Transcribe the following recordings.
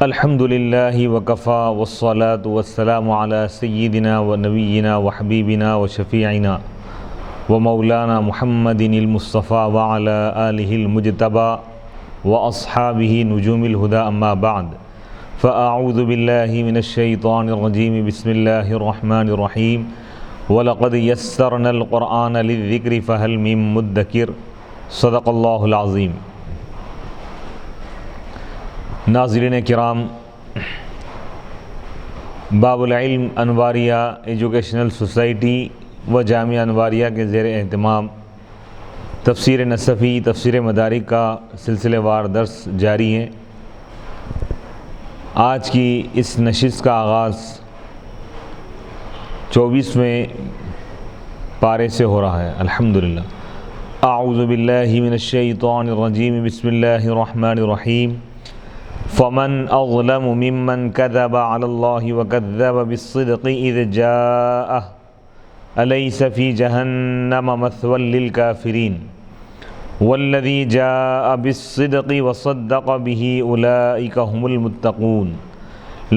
الحمد للہ وکفا والصلاة والسلام علی سیدنا و نبینا و حبیبنا و شفیعنا و مولانا محمد المصطفیٰ وعلی آلہ المجتبی و اصحابہ نجوم الہدی اما بعد فاعوذ باللہ من الشیطان الرجیم بسم اللہ الرحمن الرحیم وَلَقَدْ يَسَّرْنَا الْقُرْآنَ لِلذِّكْرِ فَهَلْ مِن مُدَّكِرٍ صدق اللہ العظیم۔ ناظرین کرام، باب العلم انواریہ ایجوکیشنل سوسائٹی و جامعہ انواریہ کے زیر اہتمام تفسیر نصفی تفسیر مدارک کا سلسلہ وار درس جاری ہے۔ آج کی اس نشست کا آغاز 24ویں پارے سے ہو رہا ہے۔ الحمدللہ۔ اعوذ باللہ من الشیطان الرجیم بسم اللہ الرحمن الرحیم۔ فمن اظلم ممن كذب على الله وكذب بالصدق اذ جاءه اليس في جهنم مثوى للكافرين والذي جاء بالصدق وصدق به اولئك هم المتقون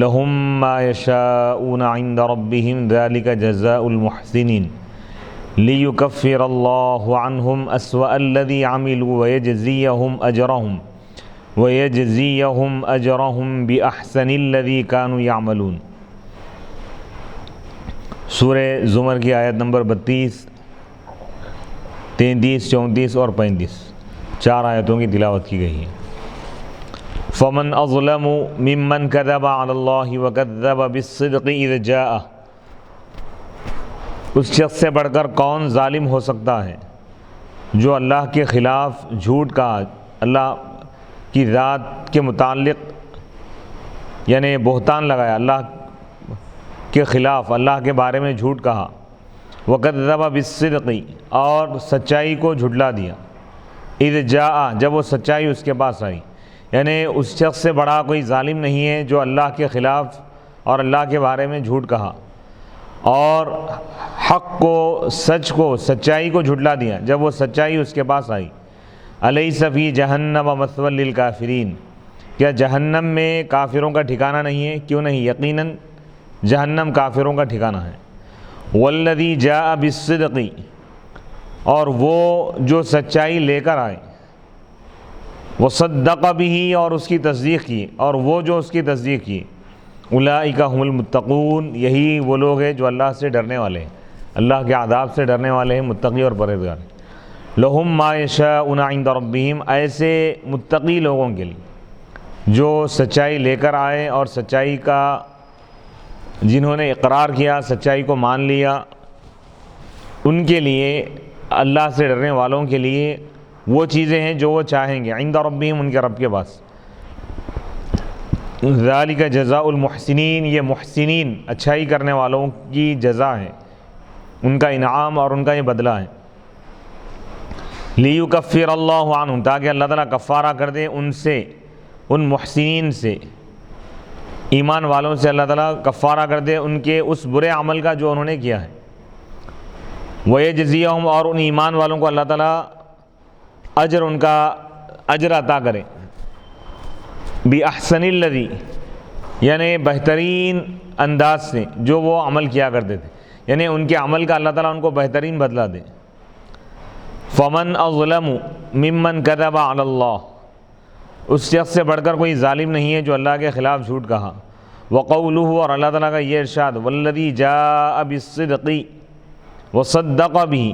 لهم ما يشاءون عند ربهم ذلك جزاء المحسنين ليكفر الله عنهم أسوأ الذي عملوا ويجزيهم أجرهم بأحسن الذي كانوا يعملون۔ سورہ زمر کی آیت نمبر 32، 33، 34 اور 35 چار آیتوں کی تلاوت کی گئی ہے۔ فمن اظلم ممن كذب على الله وكذب بالصدق اذ جاءه، اس شخص سے بڑھ کر کون ظالم ہو سکتا ہے جو اللہ کے خلاف جھوٹ کہا، اللہ کی ذات کے متعلق یعنی بہتان لگایا، اللہ کے خلاف اللہ کے بارے میں جھوٹ کہا، وَكَذَّبَ بِالصِّدْقِ اور سچائی کو جھٹلا دیا، اِذْ جَاءَ جب وہ سچائی اس کے پاس آئی، یعنی اس شخص سے بڑا کوئی ظالم نہیں ہے جو اللہ کے خلاف اور اللہ کے بارے میں جھوٹ کہا اور حق کو، سچ کو، سچائی کو جھٹلا دیا جب وہ سچائی اس کے پاس آئی۔ الیس فی جہنم مثوی للکافرین، کیا جہنم میں کافروں کا ٹھکانہ نہیں ہے؟ کیوں نہیں، یقیناً جہنم کافروں کا ٹھکانہ ہے۔ والذی جاء بالصدق اور وہ جو سچائی لے کر آئے، وصدق بہ اور اس کی تصدیق کی، اور وہ جو اس کی تصدیق کی، اولئک هم المتقون یہی وہ لوگ ہیں جو اللہ سے ڈرنے والے ہیں، اللہ کے عذاب سے ڈرنے والے ہیں، متقی اور پرہیزگار ہیں۔ لہم ما یشاءون عند ربہم، ایسے متقی لوگوں کے لیے جو سچائی لے کر آئے اور سچائی کا جنہوں نے اقرار کیا، سچائی کو مان لیا، ان کے لیے، اللہ سے ڈرنے والوں کے لیے وہ چیزیں ہیں جو وہ چاہیں گے، عند ربہم ان کے رب کے پاس۔ ذالک جزاء المحسنین، یہ محسنین اچھائی کرنے والوں کی جزا ہے، ان کا انعام اور ان کا یہ بدلہ ہے۔ لیکفر اللہ عنہم، تاکہ اللہ تعالیٰ کفارہ کر دے ان سے، ان محسنین سے، ایمان والوں سے اللہ تعالیٰ کفارہ کر دے ان کے اس برے عمل کا جو انہوں نے کیا ہے۔ ویجزیہم اور ان ایمان والوں کو اللہ تعالیٰ اجر، ان کا اجر عطا کرے، بِأَحْسَنِ الَّذِي یعنی بہترین انداز سے جو وہ عمل کیا کرتے تھے، یعنی ان کے عمل کا اللہ تعالیٰ ان کو بہترین بدلہ دے۔ فمن اظلم ممن كذب على اللہ، اس شخص سے بڑھ کر کوئی ظالم نہیں ہے جو اللہ کے خلاف جھوٹ کہا۔ وقولہ اور اللہ تعالیٰ کا یہ ارشاد، والذی جاء بالصدق وصدق به،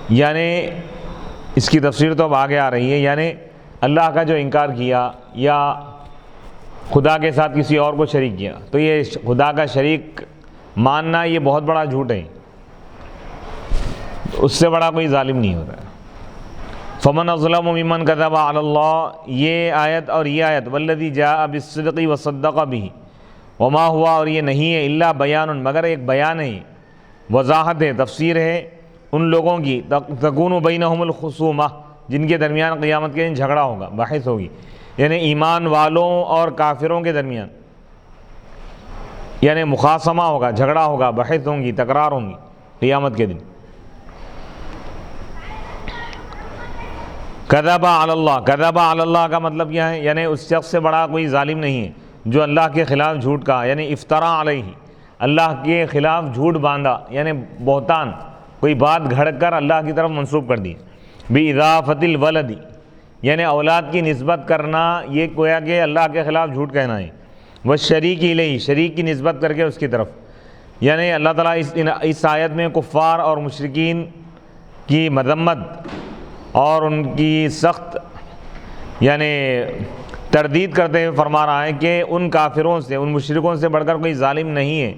یعنی اس کی تفسیر تو اب آگے آ رہی ہے، یعنی اللہ کا جو انکار کیا یا خدا کے ساتھ کسی اور کو شریک کیا، تو یہ خدا کا شریک ماننا یہ بہت بڑا جھوٹ ہے، اس سے بڑا کوئی ظالم نہیں ہوتا ہے۔ فمن اظلم ممن كذب على اللہ، یہ آیت اور یہ آیت والذی جاء بالصدق وصدق به، وما ہوا اور یہ نہیں ہے، الا بیان مگر ایک بیان ہے، وضاحت ہے، تفسیر ہے ان لوگوں کی، تکون بینہم الخصومہ جن کے درمیان قیامت کے دن جھگڑا ہوگا، بحث ہوگی، یعنی ایمان والوں اور کافروں کے درمیان یعنی مخاصمہ ہوگا، جھگڑا ہوگا، بحث ہوں گی، تکرار ہوں گی قیامت کے دن۔ کذب علی اللہ، کذب علی اللہ کا مطلب کیا ہے؟ یعنی اس شخص سے بڑا کوئی ظالم نہیں ہے جو اللہ کے خلاف جھوٹ کہا، یعنی افطرا علیہ، اللہ کے خلاف جھوٹ باندھا، یعنی بہتان، کوئی بات گھڑ کر اللہ کی طرف منسوب کر دی۔ بِإِضَافَةِ الْوَلَدِ، یعنی اولاد کی نسبت کرنا، یہ گویا کہ اللہ کے خلاف جھوٹ کہنا ہے۔ وَالشَّرِيكِ إِلَيْهِ، شریک کی نسبت کر کے اس کی طرف، یعنی اللہ تعالیٰ اس آیت میں کفار اور مشرکین کی مذمت اور ان کی سخت یعنی تردید کرتے ہوئے فرما رہا ہے کہ ان کافروں سے، ان مشرکوں سے بڑھ کر کوئی ظالم نہیں ہے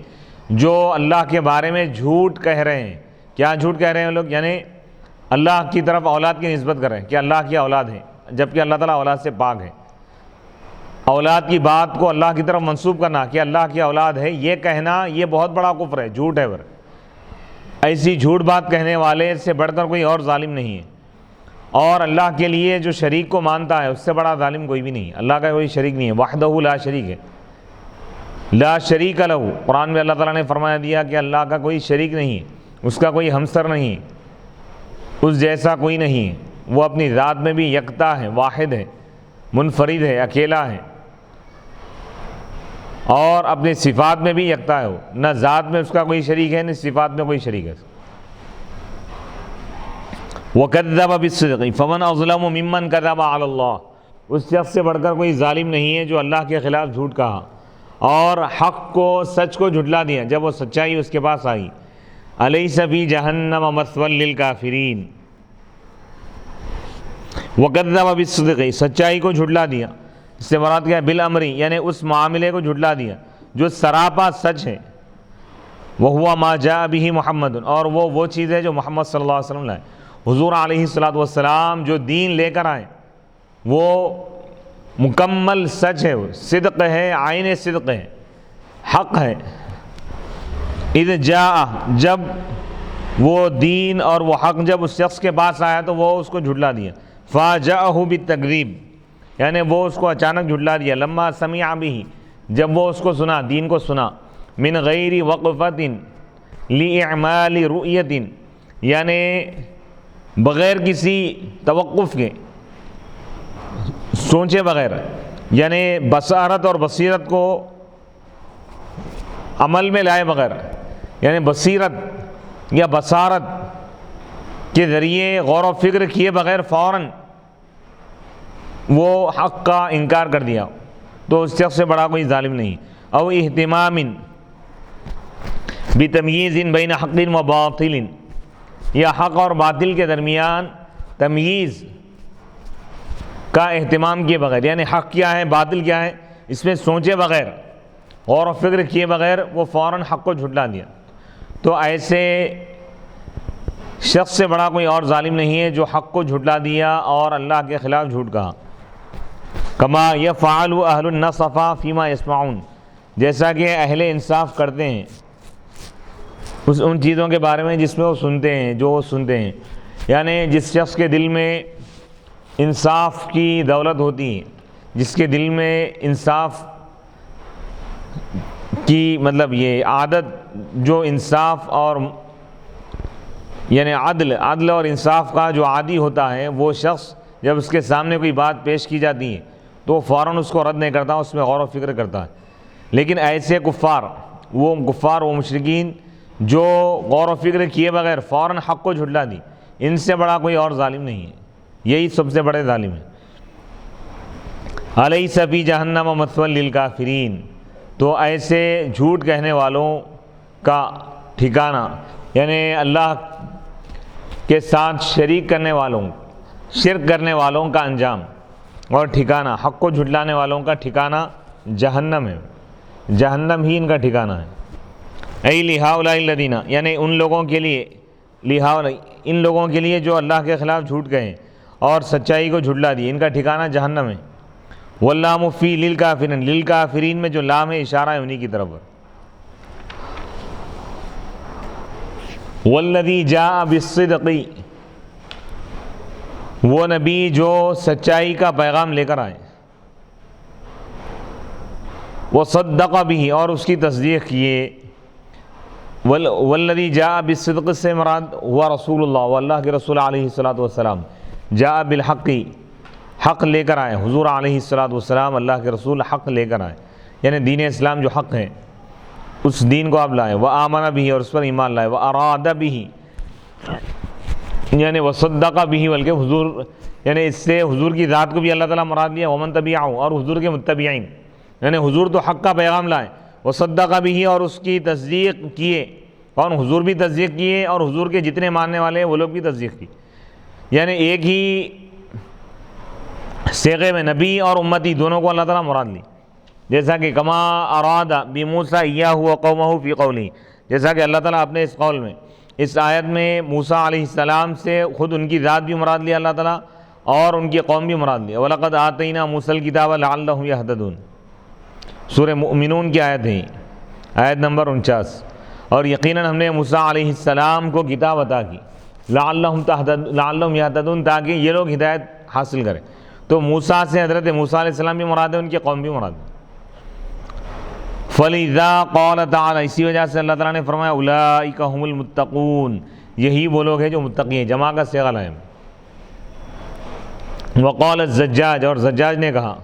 جو اللہ کے بارے میں جھوٹ کہہ رہے ہیں۔ کیا جھوٹ کہہ رہے ہیں لوگ؟ یعنی اللہ کی طرف اولاد کی نسبت کر رہے ہیں کہ اللہ کی اولاد ہے، جبکہ اللہ تعالیٰ اولاد سے پاک ہے۔ اولاد کی بات کو اللہ کی طرف منسوب کرنا کہ اللہ کی اولاد ہے، یہ کہنا یہ بہت بڑا کفر ہے، جھوٹ ہے۔ ایسی جھوٹ بات کہنے والے سے بڑھ کر کوئی اور ظالم نہیں ہے، اور اللہ کے لیے جو شریک کو مانتا ہے اس سے بڑا ظالم کوئی بھی نہیں ہے۔ اللہ کا کوئی شریک نہیں ہے، وحدہ لا شریک ہے، لا شریک لہ۔ قرآن میں اللہ تعالیٰ نے فرمایا دیا کہ اللہ کا کوئی شریک نہیں ہے، اس کا کوئی ہمسر نہیں ہے، اس جیسا کوئی نہیں ہے، وہ اپنی ذات میں بھی یکتا ہے، واحد ہے، منفرد ہے، اکیلا ہے، اور اپنی صفات میں بھی یکتا ہے، نہ ذات میں اس کا کوئی شریک ہے نہ صفات میں کوئی شریک ہے۔ وَكَذَّبَ بِالصِّدْقِ فَمَنْ أَظْلَمُ مِمَّنْ كَذَبَ عَلَى اللَّهِ، اس شخص سے بڑھ کر کوئی ظالم نہیں ہے جو اللہ کے خلاف جھوٹ کہا اور حق کو، سچ کو جھٹلا دیا جب وہ سچائی اس کے پاس آئی۔ أَلَيْسَ فِي جَهَنَّمَ مَثْوًى لِلْكَافِرِينَ، وَكَذَّبَ بِالصِّدْقِ، سچائی کو جھٹلا دیا، اس سے مراد کیا ہے؟ بالامر، یعنی اس معاملے کو جھٹلا دیا جو سراپا سچ ہے۔ وَهُوَ مَا جَاءَ بِهِ محمد، اور وہ چیز ہے جو محمد صلی اللہ علیہ وسلم لائے، حضور علیہ السلام جو دین لے کر آئے وہ مکمل سچ ہے، صدق ہے، عین صدق ہے، حق ہے۔ اذ جاء، جب وہ دین اور وہ حق جب اس شخص کے پاس آیا تو وہ اس کو جھٹلا دیا۔ فاجأہ بالتکذیب، یعنی وہ اس کو اچانک جھٹلا دیا۔ لما سمع بہ، جب وہ اس کو سنا، دین کو سنا، من غیر وقفۃ لإعمال رؤیۃ، یعنی بغیر کسی توقف کے، سوچے بغیر، یعنی بصارت اور بصیرت کو عمل میں لائے بغیر، یعنی بصیرت یا بصارت کے ذریعے غور و فکر کیے بغیر فوراً وہ حق کا انکار کر دیا، تو اس شخص سے بڑا کوئی ظالم نہیں۔ او اہتمام بتمییز بین حق و باطل، یا حق اور باطل کے درمیان تمییز کا اہتمام کیے بغیر، یعنی حق کیا ہے باطل کیا ہے اس میں سوچے بغیر، غور و فکر کیے بغیر وہ فوراً حق کو جھٹلا دیا، تو ایسے شخص سے بڑا کوئی اور ظالم نہیں ہے جو حق کو جھٹلا دیا اور اللہ کے خلاف جھوٹ کہا۔ کما یفعل اہل النصف فیما یسمعون، جیسا کہ اہل انصاف کرتے ہیں ان چیزوں کے بارے میں جس میں وہ سنتے ہیں، جو وہ سنتے ہیں، یعنی جس شخص کے دل میں انصاف کی دولت ہوتی ہے، جس کے دل میں انصاف کی مطلب یہ عادت، جو انصاف اور یعنی عدل اور انصاف کا جو عادی ہوتا ہے، وہ شخص جب اس کے سامنے کوئی بات پیش کی جاتی ہے تو فوراً اس کو رد نہیں کرتا، اس میں غور و فکر کرتا ہے۔ لیکن ایسے کفار وہ مشرکین جو غور و فکر کیے بغیر فوراً حق کو جھٹلا دی، ان سے بڑا کوئی اور ظالم نہیں ہے، یہی سب سے بڑے ظالم ہیں۔ الیس فی جہنم مثوی للکافرین، تو ایسے جھوٹ کہنے والوں کا ٹھکانہ، یعنی اللہ کے ساتھ شریک کرنے والوں، شرک کرنے والوں کا انجام اور ٹھکانہ، حق کو جھٹلانے والوں کا ٹھکانہ جہنم ہے، جہنم ہی ان کا ٹھکانہ ہے۔ ای لہؤلاء الذین، یعنی ان لوگوں کے لیے، ان لوگوں کے لیے جو اللہ کے خلاف جھوٹ کہیں اور سچائی کو جھٹلا دی، ان کا ٹھکانہ جہنم ہے۔ واللام فی للکافرین، للکافرین میں جو لام ہے اشارہ ہے انہی کی طرف۔ والذی جاء بالصدق، وہ نبی جو سچائی کا پیغام لے کر آئے، وصدق بہ، اور اس کی تصدیق کیے۔ والذی جاء بالصدق سے مراد ہوا رسول اللہ، وہ اللہ کے رسول علیہ الصلوۃ والسلام، جاء بالحق، حق لے کر آئے، حضور علیہ الصلوۃ والسلام اللہ کے رسول حق لے کر آئے، یعنی دین اسلام جو حق ہے اس دین کو آپ لائے، وآمن بھی، اور اس پر ایمان لائے، واراد بھی، یعنی وصدق بھی، بلکہ حضور یعنی اس سے حضور کی ذات کو بھی اللہ تعالیٰ مراد لیا، ومن تبعہ، اور حضور کے متبعین، یعنی حضور تو حق کا پیغام لائے، وصدق بھی، اور اس کی تصدیق کیے، کون؟ حضور بھی تصدیق کیے اور حضور کے جتنے ماننے والے ہیں وہ لوگ بھی تصدیق کی، یعنی ایک ہی صیغے میں نبی اور امتی دونوں کو اللہ تعالیٰ مراد لی، جیسا کہ کما اراد بموسیٰ ایاہ وقومہ فی قولہ، جیسا کہ اللہ تعالیٰ اپنے اس قول میں، اس آیت میں موسیٰ علیہ السلام سے خود ان کی ذات بھی مراد لیا اللہ تعالیٰ اور ان کی قوم بھی مراد لیا، وَلَقَدْ آتَيْنَا مُوسَى الْكِتَابَ لَعَلَّهُمْ يَهْتَدُونَ، سورہ مؤمنون کی آیت ہے، آیت نمبر 49، اور یقیناً ہم نے موسیٰ علیہ السلام کو کتاب عطا کی، لعلہم یہتدون، تاکہ یہ لوگ ہدایت حاصل کریں، تو موسیٰ سے حضرت موسیٰ علیہ السلام بھی مراد ہے، ان کی قوم بھی مراد ہے۔ فَلِذَا قَالَ تَعَالَى، اسی وجہ سے اللہ تعالیٰ نے فرمایا اولئک هم المتقون، یہی وہ لوگ ہیں جو متقی ہیں، جمع کا صیغہ لائیں۔ وقال الزجاج، اور زجاج نے کہا،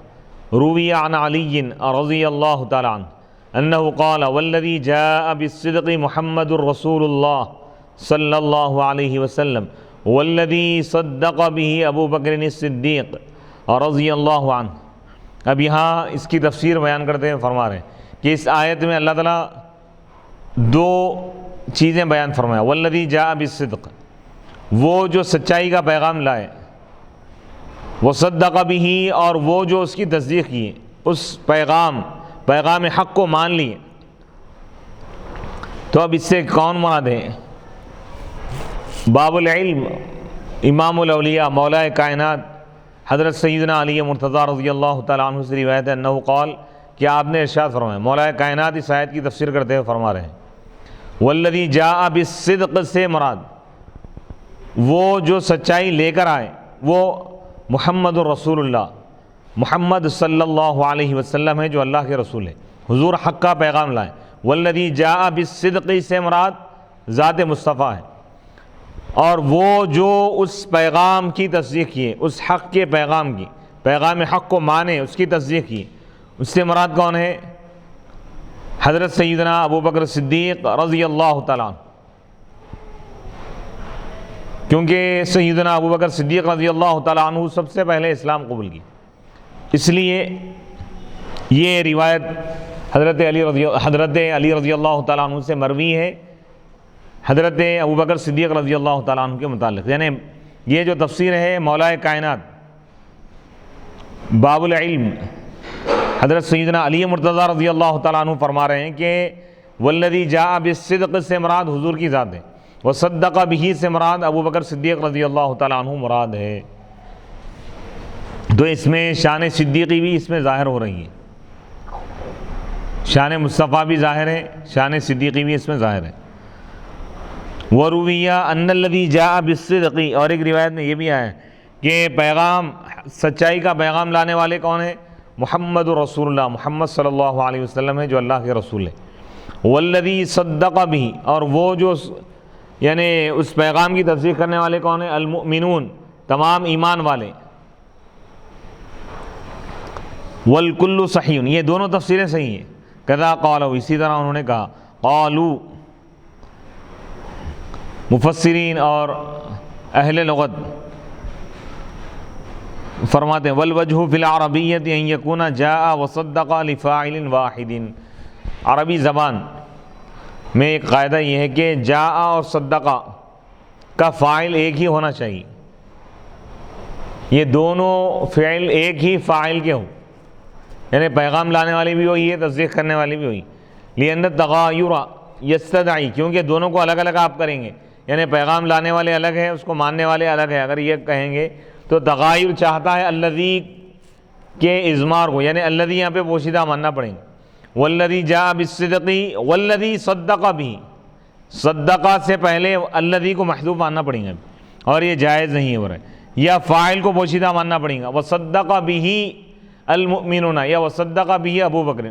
روی عن علی رضی اللہ تعالیٰ عنہ انہ قال والذی جاء بالصدق محمد رسول اللہ صلی اللہ علیہ وسلم والذی صدق به ابو بکر الصدیق رضی اللہ عنہ۔ اب یہاں اس کی تفسیر بیان کرتے ہیں، فرما رہے ہیں کہ اس آیت میں اللہ تعالیٰ دو چیزیں بیان فرمایا، والذی جاء بالصدق، وہ جو سچائی کا پیغام لائے، وصدق به، اور وہ جو اس کی تصدیق کیے، اس پیغام حق کو مان لیے۔ تو اب اس سے کون مراد ہے؟ باب العلم، امام الاولیاء، مولا کائنات حضرت سیدنا علی مرتضیٰ رضی اللہ تعالیٰ عنہ سے روایت ہے انہ قال، کہ آپ نے ارشاد فرمایا، مولا کائنات اس آیت کی تفسیر کرتے ہوئے فرما رہے ہیں والذی جاء بالصدق سے مراد وہ جو سچائی لے کر آئے، وہ محمد الرسول اللہ، محمد صلی اللہ علیہ وسلم ہے جو اللہ کے رسول ہے، حضور حق کا پیغام لائے۔ والذی جاء بالصدق سے مراد ذات مصطفیٰ ہے، اور وہ جو اس پیغام کی تصدیق کیے، اس حق کے پیغام کی، پیغام حق کو مانے، اس کی تصدیق کی، اس سے مراد کون ہے؟ حضرت سیدنا ابو بکر صدیق رضی اللہ تعالیٰ عنہ، کیونکہ سیدنا ابو بکر صدیق رضی اللہ تعالیٰ عنہ سب سے پہلے اسلام قبول کی، اس لیے یہ روایت حضرت علی رضی اللہ تعالیٰ عنہ سے مروی ہے حضرت ابو بکر صدیق رضی اللہ تعالیٰ عنہ کے متعلق، یعنی یہ جو تفسیر ہے مولا کائنات باب العلم حضرت سیدنا علی مرتضیٰ رضی اللہ تعالیٰ عنہ فرما رہے ہیں کہ والذی جاء بالصدق سے مراد حضور کی ذات ہے، وصدق به سے مراد ابو بکر صدیق رضی اللہ تعالیٰ عنہ مراد ہے۔ تو اس میں شان صدیقی بھی اس میں ظاہر ہو رہی ہے، شان مصطفیٰ بھی ظاہر ہے، شان صدیقی بھی اس میں ظاہر ہے۔ ورویہ ان الذی جاء بالصدق، اور ایک روایت میں یہ بھی آیا کہ پیغام، سچائی کا پیغام لانے والے کون ہیں؟ محمد رسول اللہ، محمد صلی اللہ علیہ وسلم ہے جو اللہ کے رسول ہے۔ والذی صدق به، اور وہ جو یعنی اس پیغام کی تصدیق کرنے والے کون ہیں؟ المؤمنون، تمام ایمان والے۔ والکل صحیح، یہ دونوں تفسیریں صحیح ہیں۔ کذا قالوا، اسی طرح انہوں نے کہا، قالوا مفسرین اور اہل لغت فرماتے ہیں والوجہ فی العربیۃ ان یکون جاء وصدق لفاعل واحد، عربی زبان میں ایک قاعدہ یہ ہے کہ جاء اور صدقہ کا فاعل ایک ہی ہونا چاہیے، یہ دونوں فعل ایک ہی فاعل کے ہوں، یعنی پیغام لانے والی بھی ہوئی ہے، تصدیق کرنے والی بھی ہوئی، لأن التغایر یستدعی، کیونکہ دونوں کو الگ الگ آپ کریں گے، یعنی پیغام لانے والے الگ ہیں، اس کو ماننے والے الگ ہیں، اگر یہ کہیں گے تو تغایر چاہتا ہے الذی کے اضمار کو، یعنی الذی یہاں پہ پوشیدہ ماننا پڑیں گے۔ والذی جاء بالصدق والذی صدق به، صدقہ سے پہلے الذی کو محذوف ماننا پڑیں گا، اور یہ جائز نہیں ہے، یا فاعل کو پوشیدہ ماننا پڑیں گا، وصدق به المؤمنون، یا وصدق به ابو بکر،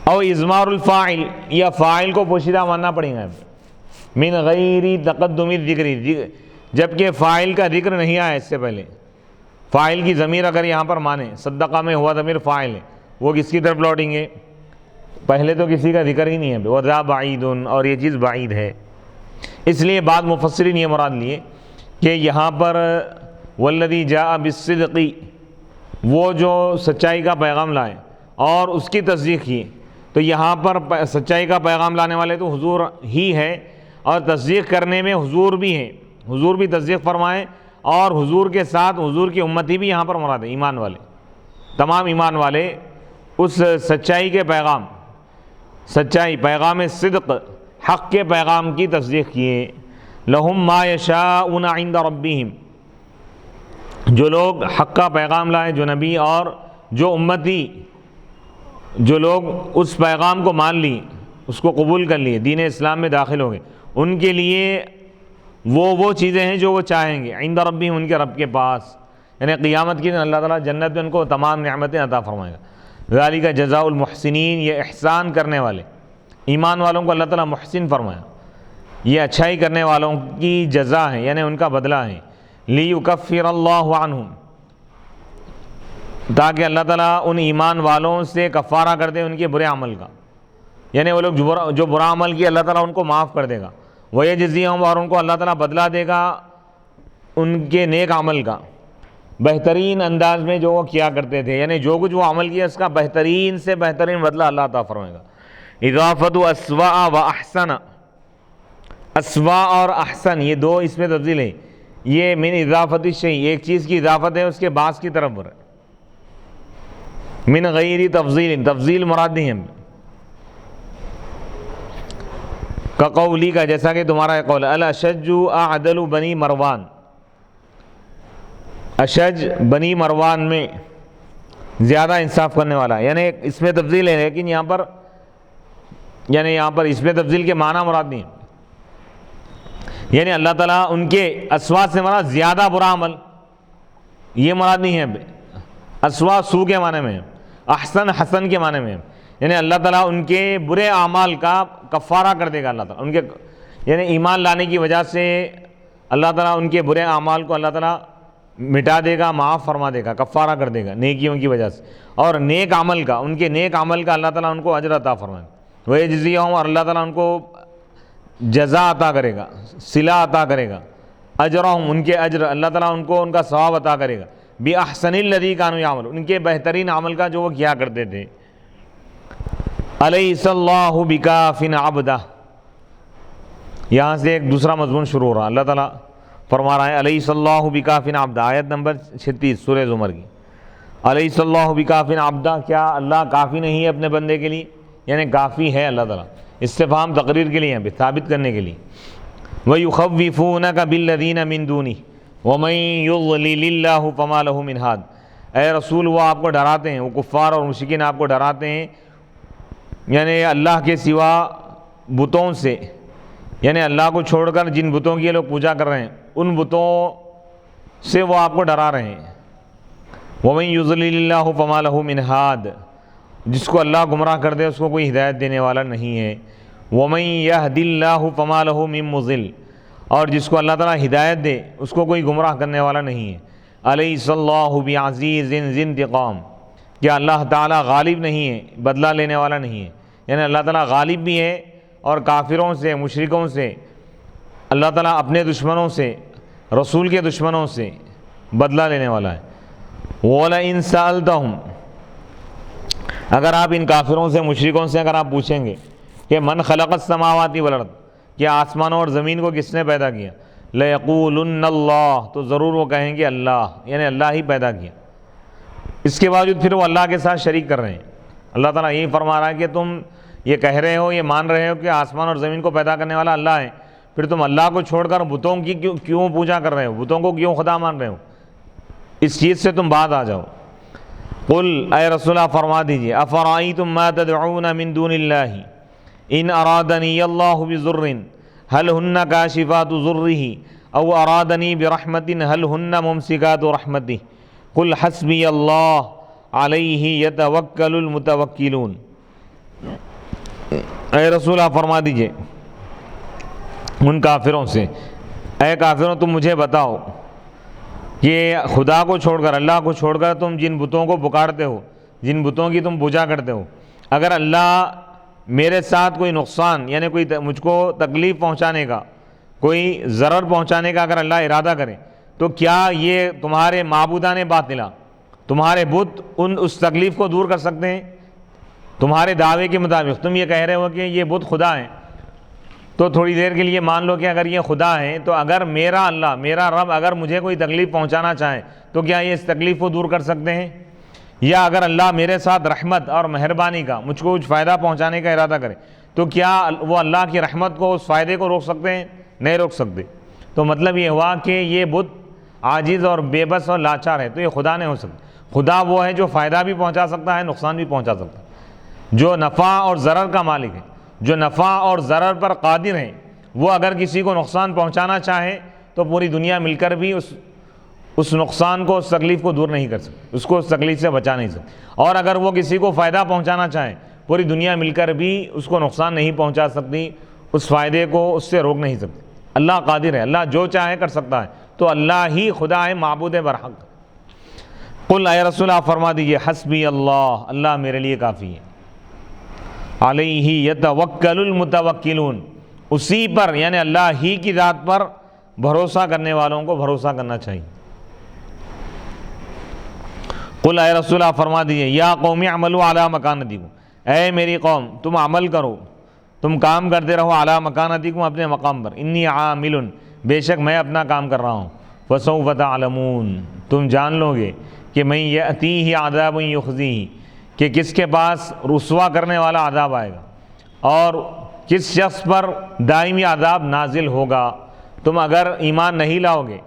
او اضمار الفاعل، یا فاعل کو پوشیدہ ماننا پڑیں گا من غیر تقدم الذکر، جبکہ فاعل کا ذکر نہیں آیا اس سے پہلے. فاعل کی ضمیر اگر یہاں پر مانے، صدقہ میں ہوا ضمیر فاعل ہے، وہ کس کی طرف لوٹیں گے؟ پہلے تو کسی کا ذکر ہی نہیں ہے. وَذَا بَعِيدٌ، اور یہ چیز بعید ہے. اس لیے بعض مفسرین یہ مراد لیے کہ یہاں پر وَالَّذِي جَاءَ بِالصِّدْقِ، وہ جو سچائی کا پیغام لائے اور اس کی تصدیق کی. تو یہاں پر سچائی کا پیغام لانے والے تو حضور ہی ہے، اور تصدیق کرنے میں حضور بھی ہیں. حضور بھی تصدیق فرمائیں، اور حضور کے ساتھ حضور کی امتی بھی یہاں پر مراد ہے، ایمان والے. تمام ایمان والے اس سچائی کے پیغام، سچائی پیغام صدق، حق کے پیغام کی تصدیق کیے. لہم ما یشاءون عند ربہم، جو لوگ حق کا پیغام لائے، جو نبی اور جو امتی، جو لوگ اس پیغام کو مان لی، اس کو قبول کر لیے، دین اسلام میں داخل ہو گئے، ان کے لیے وہ چیزیں ہیں جو وہ چاہیں گے. عند ربہم، ان کے رب کے پاس، یعنی قیامت کے دن اللہ تعالیٰ جنت میں ان کو تمام نعمتیں عطا فرمائے گا. ذالک جزاء المحسنین، یہ احسان کرنے والے ایمان والوں کو اللہ تعالیٰ محسن فرمایا، یہ اچھائی کرنے والوں کی جزا ہے، یعنی ان کا بدلہ ہے. لیکفر اللہ عنہم، تاکہ اللہ تعالیٰ ان ایمان والوں سے کفارہ کر دے ان کے برے عمل کا، یعنی وہ لوگ جو برا عمل کیا اللہ تعالیٰ ان کو معاف کر دے گا. وَيَجْزِيَهُمْ، اور ان کو اللہ تعالیٰ بدلہ دے گا ان کے نیک عمل کا، بہترین انداز میں جو وہ کیا کرتے تھے، یعنی جو کچھ وہ عمل کیا اس کا بہترین سے بہترین بدلہ اللہ عطا فرمائے گا. اضافت اسوا و احسن، اسوا اور احسن یہ دو اس میں تفضیل ہے. یہ من اضافت الشیء، ایک چیز کی اضافت ہے اس کے بعض کی طرف ہے. من غیر تفضیل، تفضیل مراد نہیں ہے. کا قولی کا، جیسا کہ تمہارا قول، الاشج اعدل بنی مروان، اشج بنی مروان میں زیادہ انصاف کرنے والا، یعنی اس میں تفضیل ہے، لیکن یہاں پر اس میں تفضیل کے معنی مراد نہیں ہے. یعنی اللہ تعالیٰ ان کے اسوا سے مراد زیادہ برا عمل، یہ مراد نہیں ہے. اسوا سو کے معنی میں ہے، احسن حسن کے معنی میں ہے. یعنی اللہ تعالیٰ ان کے برے اعمال کا کفارہ کر دے گا. اللہ تعالیٰ ان کے، یعنی ایمان لانے کی وجہ سے اللہ تعالیٰ ان کے برے اعمال کو اللہ تعالیٰ مٹا دے گا، معاف فرما دے گا، کفارہ کر دے گا نیکیوں کی وجہ سے. اور نیک عمل کا، ان کے نیک عمل کا اللہ تعالیٰ ان کو اجر عطا فرمائے. وَيَجْزِيَهُمْ، اور اللہ تعالیٰ ان کو جزا عطا کرے گا، صلہ عطا کرے گا. اجرہم، ان کے اجر، اللہ تعالیٰ ان کو ان کا ثواب عطا کرے گا. بِأَحْسَنِ الَّذِي كَانُوا يَعْمَلُونَ، ان کے بہترین عمل کا جو وہ کیا کرتے تھے. أَلَيْسَ اللَّهُ بِكَافٍ عَبْدَهُ، یہاں سے ایک دوسرا مضمون شروع ہو رہا. اللہ تعالیٰ فرما رہا ہے أَلَيْسَ اللَّهُ بِكَافٍ عَبْدَهُ، آیت نمبر 36 سورہ زمر کی. أَلَيْسَ اللَّهُ بِكَافٍ عَبْدَهُ، کیا اللہ کافی نہیں ہے اپنے بندے کے لیے؟ یعنی کافی ہے اللہ تعالیٰ. استفہام تقریر کے لیے ہیں، ثابت کرنے کے لیے. وَيُخَوِّفُونَكَ بِالَّذِينَ مِن دُونِهِ وَمَن يُضْلِلِ اللَّهُ فَمَا لَهُ مِنْ هَادٍ، اے رسول وہ آپ کو ڈراتے ہیں، وہ کفار اور مشرکین آپ کو ڈراتے ہیں، یعنی اللہ کے سوا بتوں سے، یعنی اللہ کو چھوڑ کر جن بتوں کی یہ لوگ پوجا کر رہے ہیں ان بتوں سے وہ آپ کو ڈرا رہے ہیں. وَمَن يُضْلِلِ اللَّهُ فَمَا لَهُ مِنْ هَادٍ، جس کو اللہ گمراہ کر دے اس کو کوئی ہدایت دینے والا نہیں ہے. وَمَن يَهْدِ اللَّهُ فَمَا لَهُ مِن مُضِلٍّ، اور جس کو اللہ تعالیٰ ہدایت دے اس کو کوئی گمراہ کرنے والا نہیں ہے. أَلَيْسَ اللَّهُ بِعَزِيزٍ ذِي انتقام، کیا اللہ تعالیٰ غالب نہیں ہے، بدلہ لینے والا نہیں ہے. یعنی اللہ تعالیٰ غالب بھی ہے، اور کافروں سے، مشرکوں سے، اللہ تعالیٰ اپنے دشمنوں سے، رسول کے دشمنوں سے بدلہ لینے والا ہے. وَلَئِن سَأَلْتَهُمْ، اگر آپ ان کافروں سے، مشرکوں سے اگر آپ پوچھیں گے کہ من خلق السماوات والارض، کیا آسمانوں اور زمین کو کس نے پیدا کیا، لَيَقُولُنَّ اللَّهُ، تو ضرور وہ کہیں گے اللہ، یعنی اللہ ہی پیدا کیا. اس کے باوجود پھر وہ اللہ کے ساتھ شریک کر رہے ہیں. اللہ تعالیٰ یہی فرما رہا ہے کہ تم یہ کہہ رہے ہو، یہ مان رہے ہو کہ آسمان اور زمین کو پیدا کرنے والا اللہ ہے، پھر تم اللہ کو چھوڑ کر بتوں کی کیوں پوجا کر رہے ہو، بتوں کو کیوں خدا مان رہے ہو. اس چیز سے تم بعد آ جاؤ. قل، اے رسول اللہ فرما دیجئے، افرأیتم ما تدعون من دون اللہ ان ارادنی اللہ بضر هل ہن کاشفات ضرہ او ارادنی برحمت هل ہن ممسکات رحمتہ قل حسبی اللہ علیہ یتوکل المتوکلون. اے رسول اللہ فرما دیجئے ان کافروں سے اے کافروں تم مجھے بتاؤ کہ خدا کو چھوڑ کر، اللہ کو چھوڑ کر تم جن بتوں کو پکارتے ہو، جن بتوں کی تم پوجا کرتے ہو، اگر اللہ میرے ساتھ کوئی نقصان یعنی کوئی مجھ کو تکلیف پہنچانے کا، کوئی ضرر پہنچانے کا اگر اللہ ارادہ کرے تو کیا یہ تمہارے معبودان باطلہ، تمہارے بت اس تکلیف کو دور کر سکتے ہیں؟ تمہارے دعوے کے مطابق تم یہ کہہ رہے ہو کہ یہ بت خدا ہیں، تو تھوڑی دیر کے لیے مان لو کہ اگر یہ خدا ہیں تو اگر میرا اللہ، میرا رب اگر مجھے کوئی تکلیف پہنچانا چاہے تو کیا یہ اس تکلیف کو دور کر سکتے ہیں؟ یا اگر اللہ میرے ساتھ رحمت اور مہربانی کا، مجھ کو کچھ فائدہ پہنچانے کا ارادہ کرے تو کیا وہ اللہ کی رحمت کو، اس فائدے کو روک سکتے ہیں؟ نہیں روک سکتے۔ تو مطلب یہ ہوا کہ یہ بت عاجز اور بے بس اور لاچار ہے، تو یہ خدا نہیں ہو سکتا۔ خدا وہ ہے جو فائدہ بھی پہنچا سکتا ہے، نقصان بھی پہنچا سکتا ہے، جو نفع اور ضرر کا مالک ہے، جو نفع اور ضرر پر قادر ہیں۔ وہ اگر کسی کو نقصان پہنچانا چاہے تو پوری دنیا مل کر بھی اس نقصان کو، اس تکلیف کو دور نہیں کر سکتی، اس کو اس تکلیف سے بچا نہیں سکتی۔ اور اگر وہ کسی کو فائدہ پہنچانا چاہے، پوری دنیا مل کر بھی اس کو نقصان نہیں پہنچا سکتی، اس فائدے کو اس سے روک نہیں سکتی۔ اللہ قادر ہے، اللہ جو چاہے کر سکتا ہے، تو اللہ ہی خدا ہے، معبود برحق۔ قل اے رسول آپ فرما دیجئے حسبی اللہ، اللہ میرے لیے کافی ہے۔ علیہ یتوکل المتوکلون، اسی پر یعنی اللہ ہی کی ذات پر بھروسہ کرنے والوں کو بھروسہ کرنا چاہیے۔ قل اے رسول آپ فرما دیجئے یا قوم اعملوا علی مکانتکم، اے میری قوم تم عمل کرو، تم کام کرتے رہو، علی مکانتکم اپنے مقام پر، انی عامل بے شک میں اپنا کام کر رہا ہوں، فسوف تعلمون تم جان لو گے کہ من یأتیہ عذاب یخزیہ کہ کس کے پاس رسوا کرنے والا عذاب آئے گا اور کس شخص پر دائمی عذاب نازل ہوگا۔ تم اگر ایمان نہیں لاؤ گے،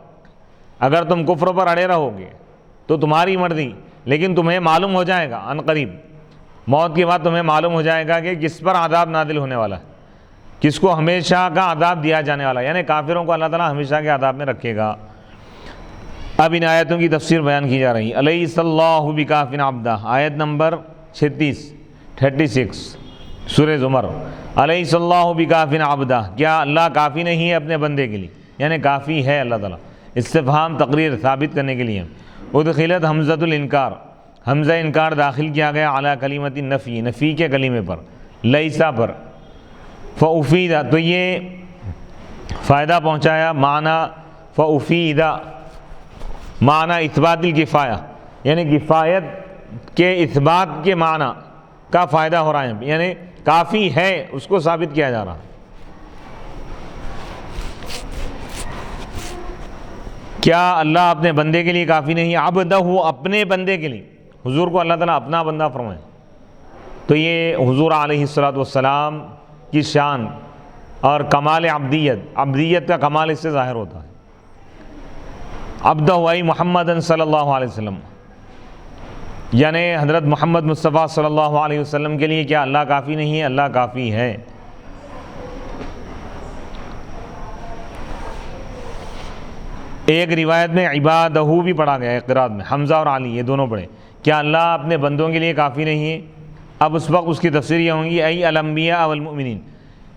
اگر تم کفر پر اڑے رہو گے تو تمہاری مرضی، لیکن تمہیں معلوم ہو جائے گا عن قریب، موت کے بعد تمہیں معلوم ہو جائے گا کہ کس پر عذاب نازل ہونے والا ہے، کس کو ہمیشہ کا عذاب دیا جانے والا ہے، یعنی کافروں کو اللہ تعالیٰ ہمیشہ کے عذاب میں رکھے گا۔ اب ان آیتوں کی تفسیر بیان کی جا رہی ہے۔ الیس اللہ بکافٍ عبدہ، آیت نمبر 36 سورہ زمر۔ الیس اللہ بکافٍ عبدہ، کیا اللہ کافی نہیں ہے اپنے بندے کے لیے؟ یعنی کافی ہے اللہ تعالیٰ، استفہام تقریر ثابت کرنے کے لیے۔ ادخلت حمزۃ الانکار، حمزہ انکار داخل کیا گیا علی کلمۃ النفی، نفی کے کلمے پر، لیسا پر۔ فافید، تو یہ فائدہ پہنچایا، معنی فافید معنی اثبات الکفایہ، یعنی کفایت کے اثبات کے معنی کا فائدہ ہو رہا ہے، یعنی کافی ہے اس کو ثابت کیا جا رہا ہے۔ کیا اللہ اپنے بندے کے لیے کافی نہیں؟ عبدہ، اپنے بندے کے لیے، حضور کو اللہ تعالیٰ اپنا بندہ فرمائے، تو یہ حضور علیہ الصلوۃ والسلام کی شان اور کمال عبدیت کا کمال اس سے ظاہر ہوتا ہے۔ عبدہ ای محمد صلی اللہ علیہ وسلم، یعنی حضرت محمد مصطفیٰ صلی اللہ علیہ وسلم کے لیے کیا اللہ کافی نہیں ہے؟ اللہ کافی ہے۔ ایک روایت میں عبادہ بھی پڑھا گیا ہے، قرات میں حمزہ اور علی یہ دونوں پڑھے، کیا اللہ اپنے بندوں کے لیے کافی نہیں ہے؟ اب اس وقت اس کی تفسیر یہ ہوں گی ای الانبیاء والمؤمنین،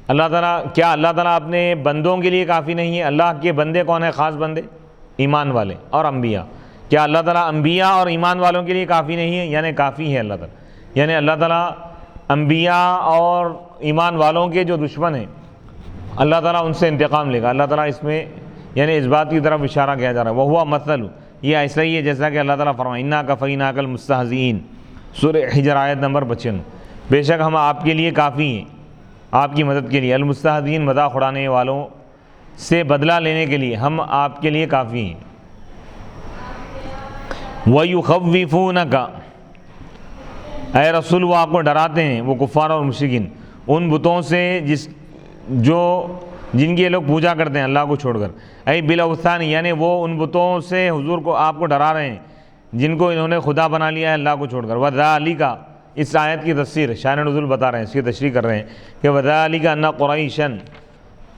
اللہ تعالیٰ، کیا اللہ تعالیٰ اپنے بندوں کے لیے کافی نہیں ہے؟ اللہ کے بندے کون ہیں؟ خاص بندے ایمان والے اور انبیاء، کیا اللہ تعالیٰ انبیاء اور ایمان والوں کے لیے کافی نہیں ہے؟ یعنی کافی ہے اللہ تعالیٰ، یعنی اللہ تعالیٰ انبیاء اور ایمان والوں کے جو دشمن ہیں اللہ تعالیٰ ان سے انتقام لے گا۔ اللہ تعالیٰ اس میں یعنی اس بات کی طرف اشارہ کیا جا رہا ہے، وَهُوَ مَثَلُ، یہ ایسا ہی ہے جیسا کہ اللہ تعالیٰ فرمائے اِنَّا كَفَيْنَاكَ الْمُسْتَهْزِئِينَ، سورہ حجر آیت نمبر 55، بے شک ہم آپ کے لیے کافی ہیں، آپ کی مدد کے لیے، المستہزئین مذاق اڑانے والوں سے بدلہ لینے کے لیے ہم آپ کے لیے کافی ہیں۔ وَيُخَوِّفُونَكَ، اے رسول وہ آپ کو ڈراتے ہیں، وہ کفار اور مشرکین، ان بتوں سے جن کی یہ لوگ پوجا کرتے ہیں اللہ کو چھوڑ کر، اے بالاوثان، یعنی وہ ان بتوں سے حضور کو آپ کو ڈرا رہے ہیں جن کو انہوں نے خدا بنا لیا ہے اللہ کو چھوڑ کر۔ وَذَلِكَ، اس آیت کی تفسیر شان نزول بتا رہے ہیں، اس کی تشریح کر رہے ہیں کہ وَذَلِكَ أَنَّ قُرَيْشًا،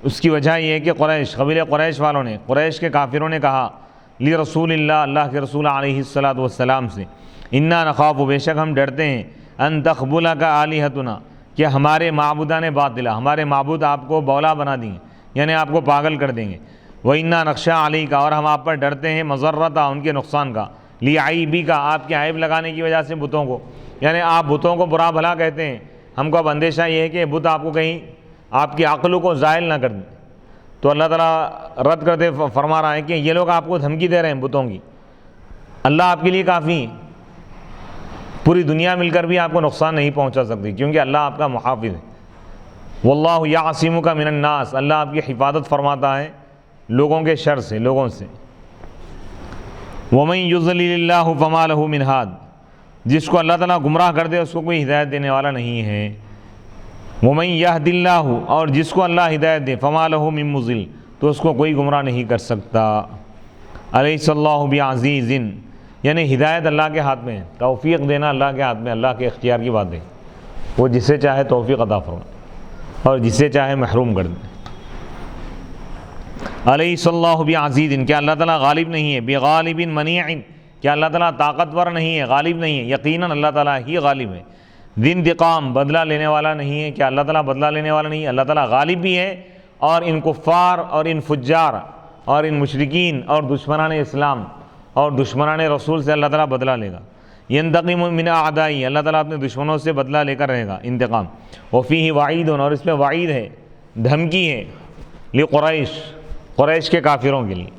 اس کی وجہ یہ ہے کہ قبیلہ قریش والوں نے، قریش کے کافروں نے کہا لرسول اللہ، اللہ کے رسول علیہ الصلوۃ والسلام سے، اِنَّا نَخَافُ، بے شک ہم ڈرتے ہیں، أَن تَخْبُلَكَ آلِهَتُنَا، کہ ہمارے معبودان باطلہ، ہمارے معبود آپ کو بولا بنا دیں گے، یعنی آپ کو پاگل کر دیں گے، وَإِنَّا نَخْشَىٰ عَلَيْكَ، اور ہم آپ پر ڈرتے ہیں مضرتا، ان کے نقصان کا، لِعَیْبِکَ، آپ کے عیب لگانے کی وجہ سے بتوں کو، یعنی آپ بتوں کو برا بھلا کہتے ہیں، ہم کو اب اندیشہ یہ ہے کہ بت آپ کو کہیں آپ کی عقل کو زائل نہ کر دیں۔ تو اللہ تعالیٰ رد کرتے فرما رہا ہے کہ یہ لوگ آپ کو دھمکی دے رہے ہیں بتوں کی، اللہ آپ کے لیے کافی ہے، پوری دنیا مل کر بھی آپ کو نقصان نہیں پہنچا سکتی، کیونکہ اللہ آپ کا محافظ ہے۔ واللہ یعصمک من الناس، اللہ آپ کی حفاظت فرماتا ہے لوگوں کے شر سے، لوگوں سے۔ ومن یضلل اللہ فما لہ من ہاد، جس کو اللہ تعالیٰ گمراہ کر دے اس کو کوئی ہدایت دینے والا نہیں ہے۔ ومن یہد اللہ، اور جس کو اللہ ہدایت دے، فما لہ من مضل، تو اس کو کوئی گمراہ نہیں کر سکتا۔ الیس اللہ بعزیز، یعنی ہدایت اللہ کے ہاتھ میں ہے، توفیق دینا اللہ کے ہاتھ میں، اللہ کے اختیار کی بات ہے، وہ جسے چاہے توفیق عطا فرمائے اور جسے چاہے محروم کر دے۔ الیس اللہ بعزیز، کیا اللہ تعالیٰ غالب نہیں ہے، بغالب منیع، کیا اللہ تعالیٰ طاقتور نہیں ہے، غالب نہیں ہے، یقیناً اللہ تعالیٰ ہی غالب ہے۔ ذی انتقام، بدلہ لینے والا نہیں ہے، کیا اللہ تعالیٰ بدلہ لینے والا نہیں ہے، اللہ تعالیٰ غالب بھی ہے، اور ان کفار اور ان فجار اور ان مشرکین اور دشمنان اسلام اور دشمنان رسول سے اللہ تعالیٰ بدلہ لے گا۔ ینتقم من اعدائی، اللہ تعالیٰ اپنے دشمنوں سے بدلہ لے کر رہے گا، انتقام۔ وفیہ وعید، اور اس میں وعید ہے، دھمکی ہے، لقریش، قریش کے کافروں کے لیے،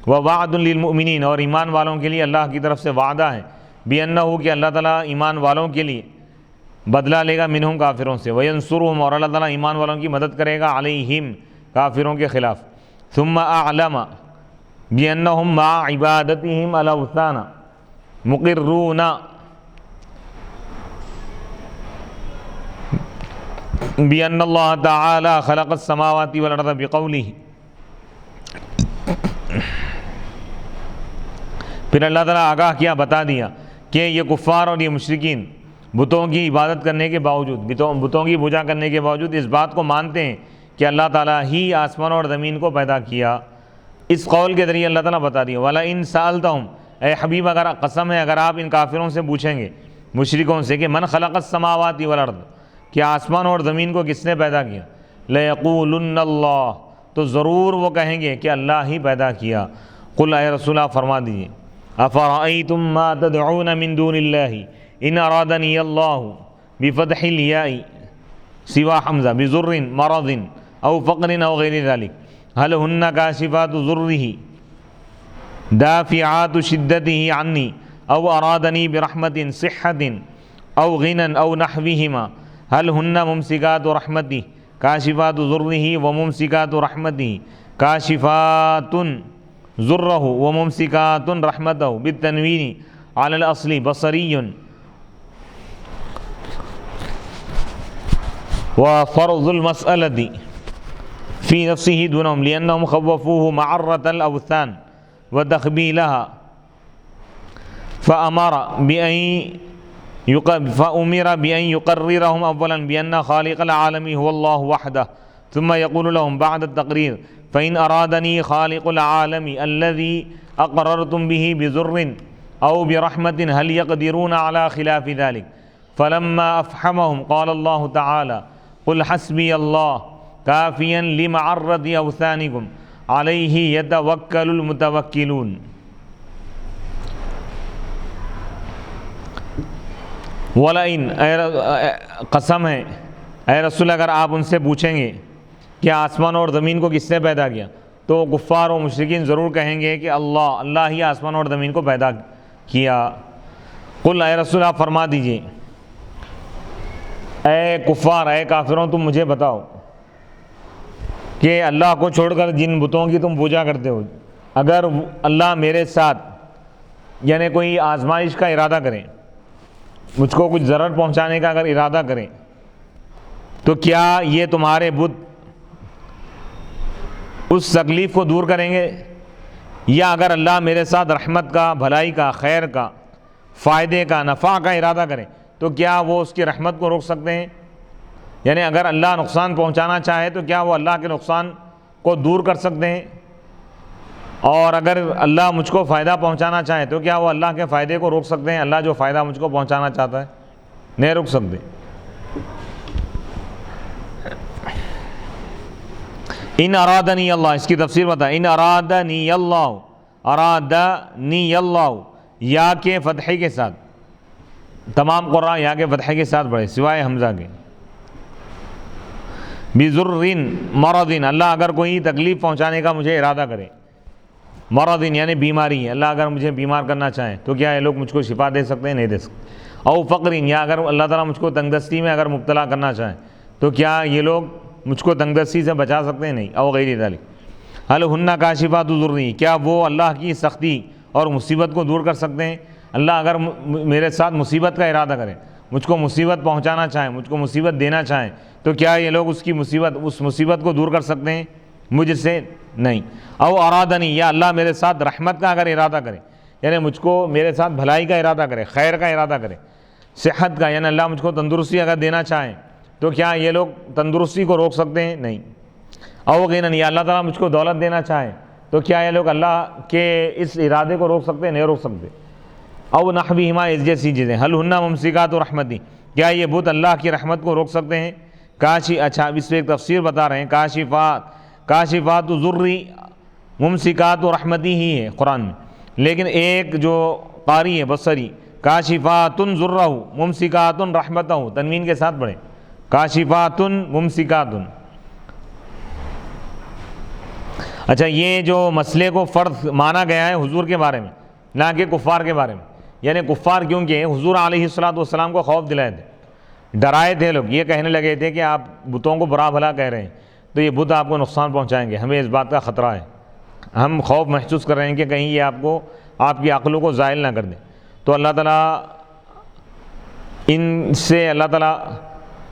ووعد للمؤمنین، اور ایمان والوں کے لیے اللہ کی طرف سے وعدہ ہے، بأنہ، کہ اللہ تعالیٰ ایمان والوں کے لیے بدلہ لے گا، منہم، کافروں سے، وینصرہم، اور اللہ تعالیٰ ایمان والوں کی مدد کرے گا، علیہم، کافروں کے خلاف۔ ثم اعلم بأنہم مع عبادتہم الاوثان مقرون بأن اللہ تعالی خلق السماوات والارض بقولہ، پھر اللہ تعالیٰ آگاہ کیا، بتا دیا کہ یہ کفار اور یہ مشرکین بتوں کی عبادت کرنے کے باوجود، بتوں کی پوجا کرنے کے باوجود اس بات کو مانتے ہیں کہ اللہ تعالیٰ ہی آسمان اور زمین کو پیدا کیا۔ اس قول کے ذریعے اللہ تعالیٰ بتا دیا، وَلَئِن سَأَلْتَهُمْ، اے حبیب اگر قسم ہے اگر آپ ان کافروں سے پوچھیں گے، مشرکوں سے، کہ من خلق السماوات والارض، کہ آسمان اور زمین کو کس نے پیدا کیا، لَيَقُولُنَّ اللَّهُ، تو ضرور وہ کہیں گے کہ اللہ ہی پیدا کیا۔ قل، اے رسول آپ فرما دیجئے، افرأیتم ما تدعون من دون اللہ ان ارادنی اللہ بفتح الیاء سوا حمزہ بضر مرض او فقر او غیر ذلك هل هن کاشفات ضره دافعات شدته عنی او ارادنی برحمة صحة او غنى او نحوهما هل هن ممسكات رحمته کاشفات ضره وممسكات رحمته کاشفات ضره وممسكات رحمته بالتنوين على الاصل بصري وفرض المسألة في نفسه دونهم لأنهم خوفوه معرة الأوثان وتخبيلها فأمر بأن يقررهم أولا بأن خالق العالم هو الله وحده ثم يقول لهم بعد التقرير فإن أرادني خالق العالم الذي أقررتم به بضر أو برحمة هل يقدرون على خلاف ذلك فلما أفحمهم قال الله تعالى قل حسبي الله كافيا لمعرة أوثانكم عليه يتوكل المتوكلون۔ وَلَئِنْ، قسم ہے اے رسول اگر آپ ان سے پوچھیں گے کہ آسمان اور زمین کو کس نے پیدا کیا، تو کفار و مشرکین ضرور کہیں گے کہ اللہ ہی آسمان اور زمین کو پیدا کیا۔ قل، اے رسول آپ فرما دیجئے، اے کفار، اے کافروں، تم مجھے بتاؤ کہ اللہ کو چھوڑ کر جن بتوں کی تم پوجا کرتے ہو، اگر اللہ میرے ساتھ یعنی کوئی آزمائش کا ارادہ کریں، مجھ کو کچھ ضرر پہنچانے کا اگر ارادہ کریں، تو کیا یہ تمہارے بت اس تکلیف کو دور کریں گے؟ یا اگر اللہ میرے ساتھ رحمت کا، بھلائی کا، خیر کا، فائدے کا، نفع کا ارادہ کریں تو کیا وہ اس کی رحمت کو روک سکتے ہیں؟ یعنی اگر اللہ نقصان پہنچانا چاہے تو کیا وہ اللہ کے نقصان کو دور کر سکتے ہیں؟ اور اگر اللہ مجھ کو فائدہ پہنچانا چاہے تو کیا وہ اللہ کے فائدے کو روک سکتے ہیں؟ اللہ جو فائدہ مجھ کو پہنچانا چاہتا ہے نہیں روک سکتے۔ ان ارادنی اللہ، اس کی تفسیر بتا، ان ارادنی اللہ، ارادنی اللہ یا کے فتحے کے ساتھ، تمام قراء یا کے فتحے کے ساتھ پڑھے سوائے حمزہ کے. بِذُرٍ مرضٍ، اللہ اگر کوئی تکلیف پہنچانے کا مجھے ارادہ کرے، مرضٍ یعنی بیماری ہے، اللہ اگر مجھے بیمار کرنا چاہیں تو کیا یہ لوگ مجھ کو شفا دے سکتے ہیں؟ نہیں دے سکتے. او فقرٍ، یا اگر اللہ تعالیٰ مجھ کو تنگ دستی میں اگر مبتلا کرنا چاہیں تو کیا یہ لوگ مجھ کو تنگ دستی سے بچا سکتے ہیں؟ نہیں. او غیر ذلک، هل ہن کاشفات ضرری، کیا وہ اللہ کی سختی اور مصیبت کو دور کر سکتے ہیں؟ اللہ اگر میرے ساتھ مصیبت کا ارادہ کرے، مجھ کو مصیبت پہنچانا چاہیں، مجھ کو مصیبت دینا چاہیں تو کیا یہ لوگ اس مصیبت کو دور کر سکتے ہیں مجھ سے؟ نہیں. او ارادنی، یا اللہ میرے ساتھ رحمت کا اگر ارادہ کرے، یعنی مجھ کو میرے ساتھ بھلائی کا ارادہ کرے، خیر کا ارادہ کرے، صحت کا، یعنی اللہ مجھ کو تندرستی اگر دینا چاہیں تو کیا یہ لوگ تندرستی کو روک سکتے ہیں؟ نہیں. او غنی، یا اللہ تعالیٰ مجھ کو دولت دینا چاہیں تو کیا یہ لوگ اللہ کے اس ارادے کو روک سکتے ہیں؟ نہیں روک سکتے. او نحوہما، اس جیسی چیزیں. هل ہن ممسکات رحمتی، کیا یہ بت اللہ کی رحمت کو روک سکتے ہیں؟ اچھا اب اس پہ ایک تفسیر بتا رہے ہیں. کاشفات ضری ممسکات رحمتی ہی ہے قرآن میں، لیکن ایک جو قاری ہے بصری، کاشفات ضرہ ممسکات رحمتہ، تنوین کے ساتھ پڑھیں، کاشفات ممسکات. اچھا یہ جو مسئلے کو فرض مانا گیا ہے حضور کے بارے میں نہ کہ کفار کے بارے میں، یعنی کفار کیونکہ حضور علیہ الصلوۃ کو خوف دلائے تھے، ڈرائے تھے لوگ، یہ کہنے لگے تھے کہ آپ بتوں کو برا بھلا کہہ رہے ہیں تو یہ بت آپ کو نقصان پہنچائیں گے، ہمیں اس بات کا خطرہ ہے، ہم خوف محسوس کر رہے ہیں کہ کہیں یہ آپ کی عقلوں کو زائل نہ کر دیں. تو اللہ تعالیٰ ان سے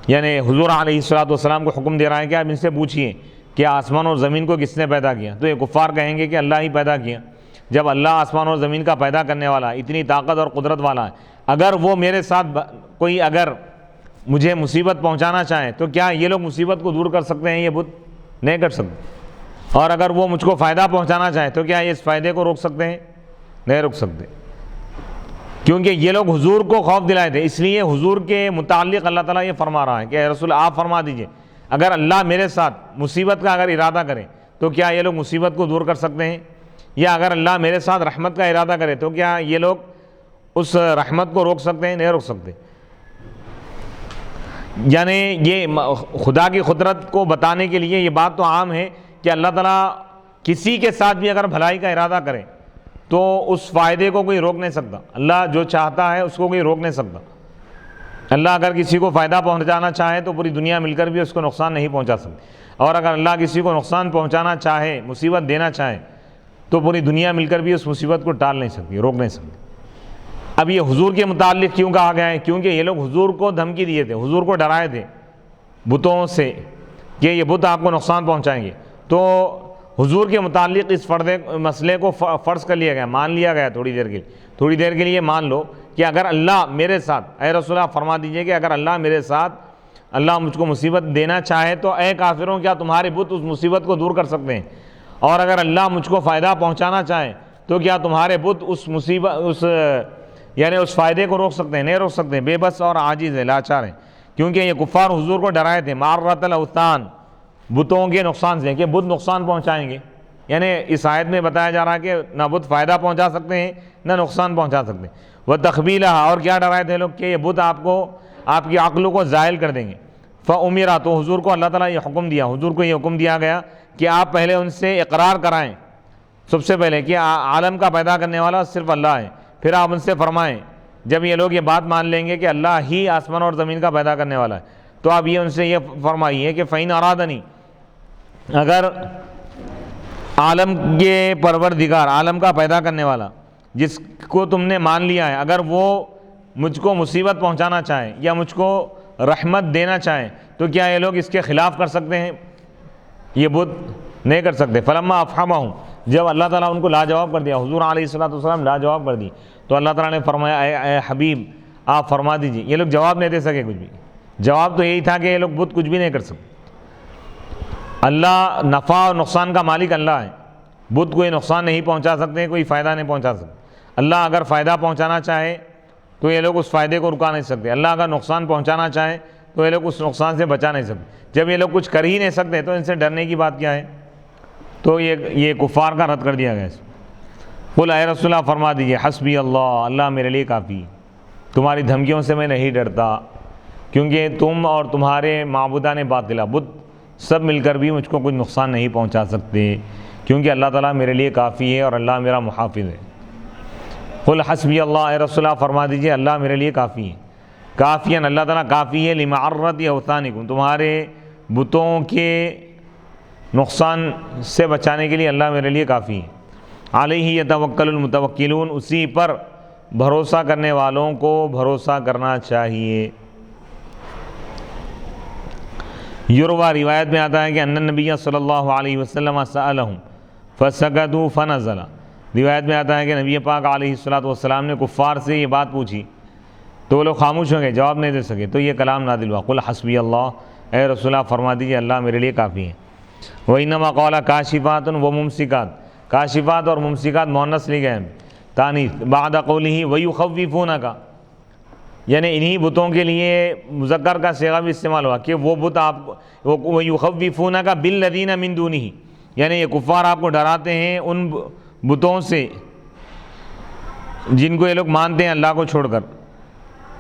یعنی حضور علیہ الصلوۃ کو حکم دے رہا ہے کہ آپ ان سے پوچھئے کہ آسمان اور زمین کو کس نے پیدا کیا؟ تو یہ کفار کہیں گے کہ اللہ ہی پیدا کیا. جب اللہ آسمان اور زمین کا پیدا کرنے والا، اتنی طاقت اور قدرت والا ہے، اگر وہ میرے ساتھ کوئی اگر مجھے مصیبت پہنچانا چاہیں تو کیا یہ لوگ مصیبت کو دور کر سکتے ہیں؟ یہ بت نہیں کر سکتے. اور اگر وہ مجھ کو فائدہ پہنچانا چاہیں تو کیا یہ اس فائدے کو روک سکتے ہیں؟ نہیں روک سکتے، کیونکہ یہ لوگ حضور کو خوف دلائے تھے. اس لیے حضور کے متعلق اللہ تعالیٰ یہ فرما رہا ہے کہ اے رسول آپ فرما دیجئے اگر اللہ میرے ساتھ مصیبت کا اگر ارادہ کرے تو کیا یہ لوگ مصیبت کو دور کر سکتے ہیں؟ یا اگر اللہ میرے ساتھ رحمت کا ارادہ کرے تو کیا یہ لوگ اس رحمت کو روک سکتے ہیں؟ نہیں روک سکتے. یعنی یہ خدا کی قدرت کو بتانے کے لیے یہ بات تو عام ہے کہ اللہ تعالیٰ کسی کے ساتھ بھی اگر بھلائی کا ارادہ کرے تو اس فائدے کو کوئی روک نہیں سکتا. اللہ جو چاہتا ہے اس کو کوئی روک نہیں سکتا. اللہ اگر کسی کو فائدہ پہنچانا چاہے تو پوری دنیا مل کر بھی اس کو نقصان نہیں پہنچا سکتی، اور اگر اللہ کسی کو نقصان پہنچانا چاہے، مصیبت دینا چاہے تو پوری دنیا مل کر بھی اس مصیبت کو ٹال نہیں سکتی، روک نہیں سکتی. اب یہ حضور کے متعلق کیوں کہا گیا ہے؟ کیونکہ یہ لوگ حضور کو دھمکی دیے تھے، حضور کو ڈرائے تھے بتوں سے کہ یہ بت آپ کو نقصان پہنچائیں گے. تو حضور کے متعلق اس مسئلے کو فرض کر لیا گیا، مان لیا گیا تھوڑی دیر کے لیے مان لو کہ اگر اللہ میرے ساتھ، اے رسول اللہ فرما دیجئے کہ اگر اللہ میرے ساتھ، اللہ مجھ کو مصیبت دینا چاہے تو اے کافروں کیا تمہارے بت اس مصیبت کو دور کر سکتے ہیں؟ اور اگر اللہ مجھ کو فائدہ پہنچانا چاہے تو کیا تمہارے بت یعنی اس فائدے کو روک سکتے ہیں؟ نہیں روک سکتے. بے بس اور عاجز ہے، لاچار ہیں، کیونکہ یہ کفار حضور کو ڈرائے تھے مارۃ الاوثان، بتوں کے نقصان سے، کہ بت نقصان پہنچائیں گے. یعنی اس آیت میں بتایا جا رہا ہے کہ نہ بت فائدہ پہنچا سکتے ہیں نہ نقصان پہنچا سکتے. وہ تخبیلہ، اور کیا ڈرائے تھے لوگ کہ یہ بت آپ کی عقلوں کو زائل کر دیں گے. فَأُمِرَ، تو حضور کو اللہ تعالیٰ یہ حکم دیا، حضور کو یہ حکم دیا گیا کہ آپ پہلے ان سے اقرار کرائیں سب سے پہلے کہ عالم کا پیدا کرنے والا صرف اللہ ہے. پھر آپ ان سے فرمائیں جب یہ لوگ یہ بات مان لیں گے کہ اللہ ہی آسمان اور زمین کا پیدا کرنے والا ہے تو آپ یہ ان سے یہ فرمائیے کہ فَإِنْ أَرَادَنِي، اگر عالم کے پروردگار، عالم کا پیدا کرنے والا جس کو تم نے مان لیا ہے، اگر وہ مجھ کو مصیبت پہنچانا چاہیں یا مجھ کو رحمت دینا چاہیں تو کیا یہ لوگ اس کے خلاف کر سکتے ہیں؟ یہ بت نہیں کر سکتے. فلما افہمہم، جب اللہ تعالیٰ ان کو لاجواب کر دیا، حضور علیہ السلام لاجواب کر دی تو اللہ تعالیٰ نے فرمایا اے حبیب آپ فرما دیجیے. یہ لوگ جواب نہیں دے سکے کچھ بھی. جواب تو یہی تھا کہ یہ لوگ بت کچھ بھی نہیں کر سکتے. اللہ نفع اور نقصان کا مالک اللہ ہے، بت کوئی نقصان نہیں پہنچا سکتے، کوئی فائدہ نہیں پہنچا سکتے. اللہ اگر فائدہ پہنچانا چاہے تو یہ لوگ اس فائدے کو رکا نہیں سکتے، اللہ اگر نقصان پہنچانا چاہے تو یہ لوگ اس نقصان سے بچا نہیں سکتے. جب یہ لوگ کچھ کر ہی نہیں سکتے تو ان سے ڈرنے کی بات کیا ہے؟ تو یہ کفار کا رد کر دیا گیا. قل اے رسول اللہ فرما دیجئے حسبی اللہ، اللہ میرے لیے کافی، تمہاری دھمکیوں سے میں نہیں ڈرتا، کیونکہ تم اور تمہارے معبودان باطلہ بت سب مل کر بھی مجھ کو کچھ نقصان نہیں پہنچا سکتے، کیونکہ اللہ تعالیٰ میرے لیے کافی ہے اور اللہ میرا محافظ ہے. قل حسبی اللہ، اے رسول اللہ فرما دیجئے اللہ میرے لیے کافی ہے. کافیاً اللہ تعالیٰ کافی ہے لمعرت اوثانکم، تمہارے بتوں کے نقصان سے بچانے کے لیے اللہ میرے لیے کافی ہے. علیہ یتوکل المتوکلون، اسی پر بھروسہ کرنے والوں کو بھروسہ کرنا چاہیے. یروہ، روایت میں آتا ہے کہ ان النبی صلی اللہ علیہ وسلم سألہم فسکتوا فنزل، روایت میں آتا ہے کہ نبی پاک علیہ الصلوۃ نے کفار سے یہ بات پوچھی تو وہ لوگ خاموش ہو گئے، جواب نہیں دے سکے، تو یہ کلام نازل ہوا قل حسبی اللہ، اے رسول اللہ فرما دیجیے اللہ میرے لیے کافی ہے. وَإِنَّمَا قَالَ کاشفات و ممسکات، کاشفات اور ممسکات مؤنث لی گئے ہیں تانیث بعد قولہ وَيُخَوِّفُونَكَ، یعنی انہی بتوں کے لیے مذکر کا صیغہ بھی استعمال ہوا کہ وہ بت آپ وَيُخَوِّفُونَكَ بِالَّذِينَ مِن دُونِهِ، یعنی یہ کفار آپ کو ڈراتے ہیں ان بتوں سے جن کو یہ لوگ مانتے ہیں اللہ کو چھوڑ کر.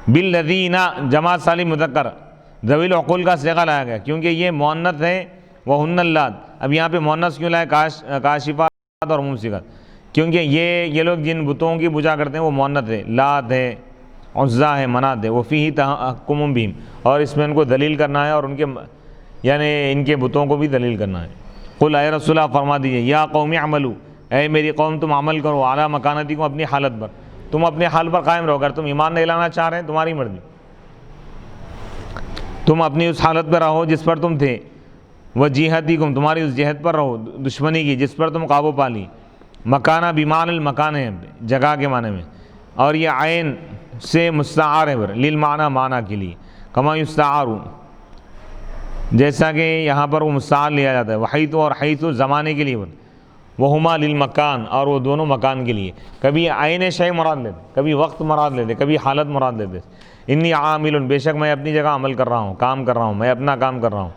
بالذین جمع سالم مذکر ذوی العقول کا صیغہ لایا گیا کیونکہ یہ مؤنث ہے. وہن اللات، اب یہاں پہ مؤنث کیوں لائے کاشفات اور ممسکات؟ کیونکہ یہ لوگ جن بتوں کی پوجا کرتے ہیں وہ مؤنث ہے، لات ہے، عزا ہے، منات ہے. وفیہ تحکم بہم، اور اس میں ان کو دلیل کرنا ہے اور ان کے یعنی ان کے بتوں کو بھی دلیل کرنا ہے. قل اے رسول اللہ فرما دیجیے یا قوم اعملوا، اے میری قوم تم عمل کرو، اعلیٰ مکانتکم، اپنی حالت پر، تم اپنے حال پر قائم رہو. اگر تم ایمان نہیں لانا چاہ رہے ہیں تمہاری مرضی، تم اپنی اس حالت پر رہو جس پر تم تھے. وجہتکم، تمہاری اس جہت پر رہو دشمنی کی جس پر تم قابو پا لی. مکانہ بمعنی المکان ہے، جگہ کے معنی میں، اور یہ عین سے مستعار ہے للمعنی، معنی کے لیے. کما یستعار، جیسا کہ یہاں پر وہ مستعار لیا جاتا ہے. وحیث، اور حیث زمانے کے لیے. وہما للمکان، اور وہ دونوں مکان کے لیے. کبھی عین شے مراد لیتے، کبھی وقت مراد لیتے، کبھی حالت مراد لیتے. انی عامل، بے شک میں اپنی جگہ عمل کر رہا ہوں، کام کر رہا ہوں، میں اپنا کام کر رہا ہوں.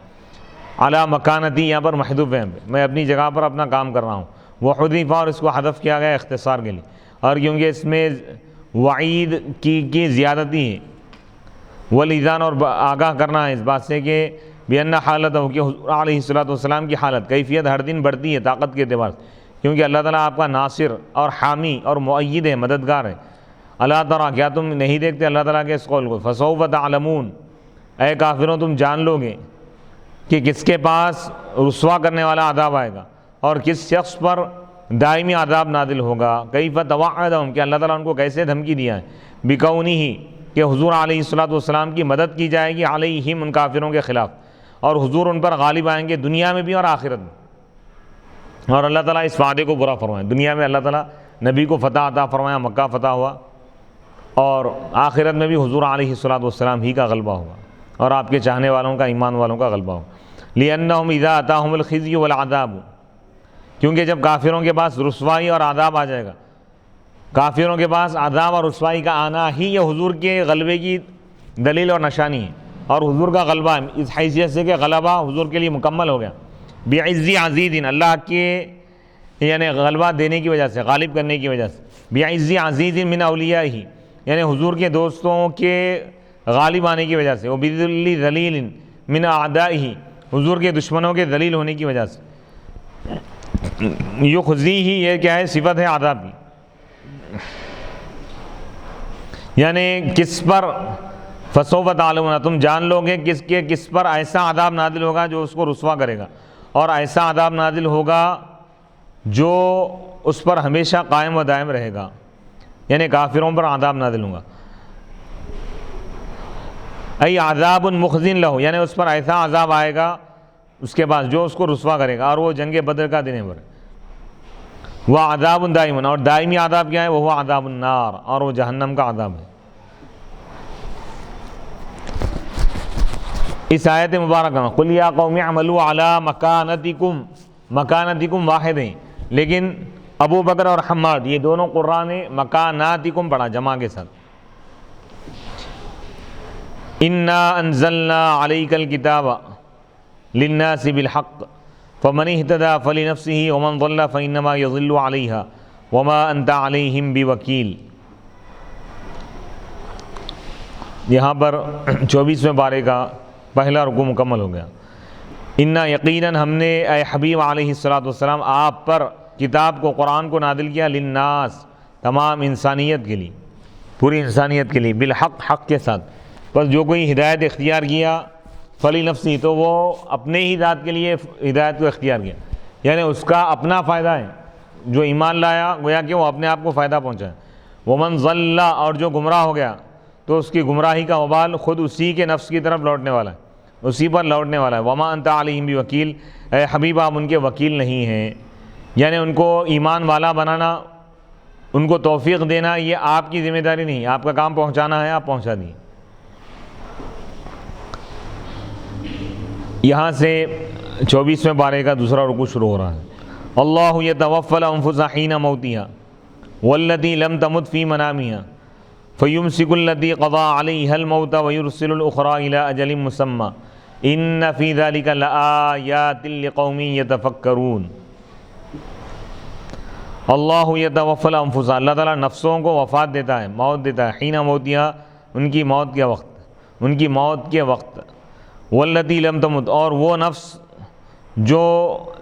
علی مکانتی، یہاں پر محذوف ہے، میں اپنی جگہ پر اپنا کام کر رہا ہوں. وہ حذف، اور اس کو حذف کیا گیا اختصار کے لیے، اور کیونکہ اس میں وعید کی زیادتی ہے. والاذان، اور آگاہ کرنا ہے اس بات سے کہ بأن حالت ہو کہ حضور علیہ الصلوۃ کی حالت، کیفیت ہر دن بڑھتی ہے طاقت کے اعتبار سے، کیونکہ اللہ تعالیٰ آپ کا ناصر اور حامی اور مؤید ہے، مددگار ہے. اللہ تعالیٰ، کیا تم نہیں دیکھتے اللہ تعالیٰ کے اس قول کو؟ فسوف تعلمون، اے کافروں تم جان لو گے کہ کس کے پاس رسوا کرنے والا عذاب آئے گا اور کس شخص پر دائمی عذاب نازل ہوگا. کیف توعدہم، کہ اللہ تعالیٰ ان کو کیسے دھمکی دیا ہے. بکونہ، کہ حضور علیہ الصلوۃ کی مدد کی جائے گی علیہم، ان کافروں کے خلاف، اور حضور ان پر غالب آئیں گے دنیا میں بھی اور آخرت میں. اور اللہ تعالیٰ اس وعدے کو برا فرمائے. دنیا میں اللہ تعالیٰ نبی کو فتح عطا فرمایا، مکہ فتح ہوا، اور آخرت میں بھی حضور علیہ الصلوۃ ہی کا غلبہ ہوگا اور آپ کے چاہنے والوں کا، ایمان والوں کا غلبہ ہوگا. لأنہم اذا اتاہم الخزی والعذاب، کیونکہ جب کافروں کے پاس رسوائی اور عذاب آ جائے گا، کافروں کے پاس عذاب اور رسوائی کا آنا ہی یہ حضور کے غلبے کی دلیل اور نشانی ہے، اور حضور کا غلبہ اس حیثیت سے کہ غلبہ حضور کے لیے مکمل ہو گیا. بعز عزیز، اللہ کے یعنی غلبہ دینے کی وجہ سے، غالب کرنے کی وجہ سے. بعز عزیز من اولیائہ، یعنی حضور کے دوستوں کے غالب آنے کی وجہ سے. وبذل ذلیل من اعدائہ، حضور کے دشمنوں کے ذلیل ہونے کی وجہ سے. یخزیہ، یہ کیا ہے؟ صفت ہے عذاب کی، یعنی کس پر فسوف تعلمون، تم جان لو گے کس پر ایسا عذاب نازل ہوگا جو اس کو رسوا کرے گا، اور ایسا عذاب نازل ہوگا جو اس پر ہمیشہ قائم و دائم رہے گا، یعنی کافروں پر عذاب نازل ہوگا. ای عذاب مخزن لہو، یعنی اس پر ایسا عذاب آئے گا اس کے بعد جو اس کو رسوا کرے گا، اور وہ جنگ بدر کا دن ہے. وہ عذاب دائم، اور دائمی عذاب کیا ہے؟ وہ عذاب النار، اور وہ جہنم کا عذاب ہے. اس آیت مبارکہ میں قل یا قوم اعملوا علی مکانتکم، مکانتکم واحد ہیں، لیکن ابو بکر اور حماد یہ دونوں قراء نے مکاناتکم پڑھا جمع کے ساتھ. انا انزلنا علیک الکتاب للناس بالحق فمن اهتدى فلنفسه ومن ضل فانما يضل عليها وما انت عليهم بوکیل۔ یہاں پر 24ویں پارے کا پہلا رکوع مکمل ہو گیا۔ انا یقیناً ہم نے اے حبیب علیہ الصلوۃ والسلام آپ پر کتاب کو، قرآن کو نازل کیا، للناس تمام انسانیت کے لیے، پوری انسانیت کے لیے، بالحق حق کے ساتھ۔ بس جو کوئی ہدایت اختیار کیا فلی نفسی، تو وہ اپنے ہی ذات کے لیے ہدایت کو اختیار کیا، یعنی اس کا اپنا فائدہ ہے۔ جو ایمان لایا گویا کہ وہ اپنے آپ کو فائدہ پہنچائے۔ ومن ضل، اور جو گمراہ ہو گیا تو اس کی گمراہی کا وبال خود اسی کے نفس کی طرف لوٹنے والا ہے، اسی پر لوٹنے والا ہے۔ وما انت علیہم بوکیل، اے حبیب آپ ان کے وکیل نہیں ہیں، یعنی ان کو ایمان والا بنانا، ان کو توفیق دینا، یہ آپ کی ذمہ داری نہیں، آپ کا کام پہنچانا ہے، آپ پہنچا دیے۔ یہاں سے 24ویں پارے کا دوسرا رکوع شروع ہو رہا ہے۔ اللہ یتوفی الانفس حین موتها والتی لم تمت فی منامها فیمسک التی قضى علیها الموت ویرسل الاخرى الی اجل مسمى ان فی ذلک لآیات لقوم یتفکرون۔ اللہ یتوفی الانفس، اللہ تعالیٰ نفسوں کو وفات دیتا ہے، موت دیتا ہے، حین موتها، ان کی موت کے وقت، ان کی موت کے وقت، والتی لم تمت، اور وہ نفس جو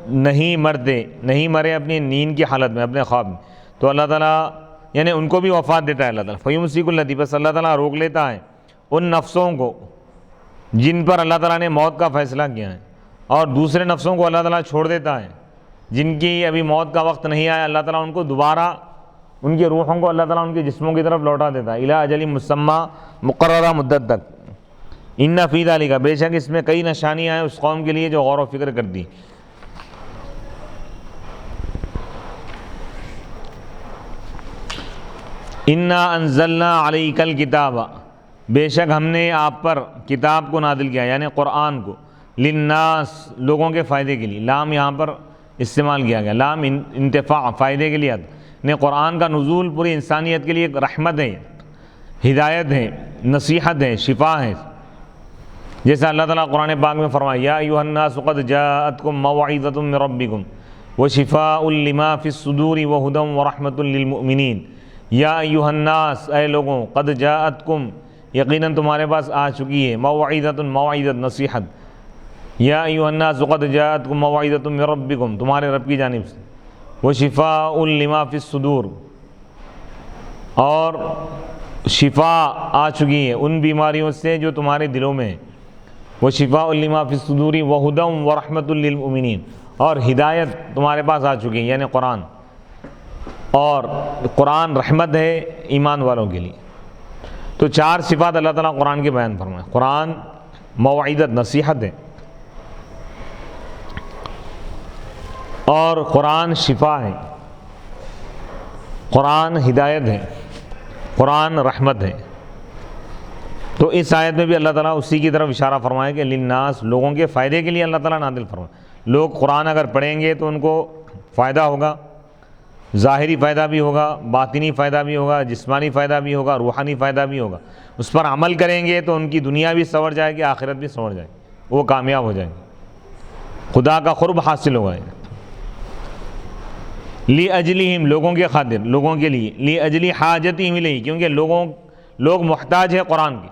نہیں مرے اپنی نیند کی حالت میں، اپنے خواب میں، تو اللہ تعالیٰ یعنی ان کو بھی وفات دیتا ہے اللہ تعالیٰ۔ فیمسک التی، بس اللہ تعالیٰ روک لیتا ہے ان نفسوں کو جن پر اللہ تعالیٰ نے موت کا فیصلہ کیا ہے، اور دوسرے نفسوں کو اللہ تعالیٰ چھوڑ دیتا ہے جن کی ابھی موت کا وقت نہیں آیا، اللہ تعالیٰ ان کو دوبارہ، ان کی روحوں کو اللہ تعالیٰ ان کے جسموں کی طرف لوٹا دیتا ہے، الی اجل مسمى، مقررہ مدت تک۔ ان فی ذلک، بے شک اس میں کئی نشانیاں ہیں اس قوم کے لیے جو غور و فکر کرتی۔ انا انزلنا علیک الکتاب، بے شک ہم نے آپ پر کتاب کو نازل کیا، یعنی قرآن کو، للناس، لوگوں کے فائدے کے لیے۔ لام یہاں پر استعمال کیا گیا، لام انتفاع، فائدے کے لیے نے۔ قرآن کا نزول پوری انسانیت کے لیے ایک رحمت ہے، ہدایت ہے، نصیحت ہے، شفا ہے۔ جیسا اللہ تعالیٰ قرآن پاک میں فرمایا، یا ایھا الناس قد جاءتکم موعظۃ من ربکم وشفاء لما فی الصدور وہدی ورحمۃ للمؤمنین۔ یا ایھا الناس، اے لوگوں، قد جاءتکم، یقیناً تمہارے پاس آ چکی ہے، موعظۃ، موعظت، نصیحت۔ یا ایھا الناس قد جاءتکم موعظۃ من ربکم، تمہارے رب کی جانب سے، وشفاء لما فی الصدور، اور شفا آ چکی ہے ان بیماریوں سے جو تمہارے دلوں میں ہیں، وشفاء لما فی الصدور وہدی ورحمۃ للمؤمنین، اور ہدایت تمہارے پاس آ چکی ہے، یعنی قرآن، اور قرآن رحمت ہے ایمان والوں کے لیے۔ تو 4 صفات اللہ تعالیٰ قرآن کے بیان فرمائے۔ قرآن موعظت، نصیحت ہے، اور قرآن شفا ہے، قرآن ہدایت ہے، قرآن رحمت ہے۔ تو اس آیت میں بھی اللہ تعالیٰ اسی کی طرف اشارہ فرمائے کہ للناس، لوگوں کے فائدے کے لیے اللہ تعالیٰ نازل فرمائے۔ لوگ قرآن اگر پڑھیں گے تو ان کو فائدہ ہوگا، ظاہری فائدہ بھی ہوگا، باطنی فائدہ بھی ہوگا، جسمانی فائدہ بھی ہوگا، روحانی فائدہ بھی ہوگا۔ اس پر عمل کریں گے تو ان کی دنیا بھی سنور جائے گی، آخرت بھی سنور جائے گی، وہ کامیاب ہو جائیں گے، خدا کا قرب حاصل ہوگا۔ لِأَجْلِهِمْ، لوگوں کے خاطر، لوگوں کے لیے، لِأَجْلِ حَاجَتِهِمْ إِلَيْهِ، کیونکہ لوگ محتاج ہے قرآن کے،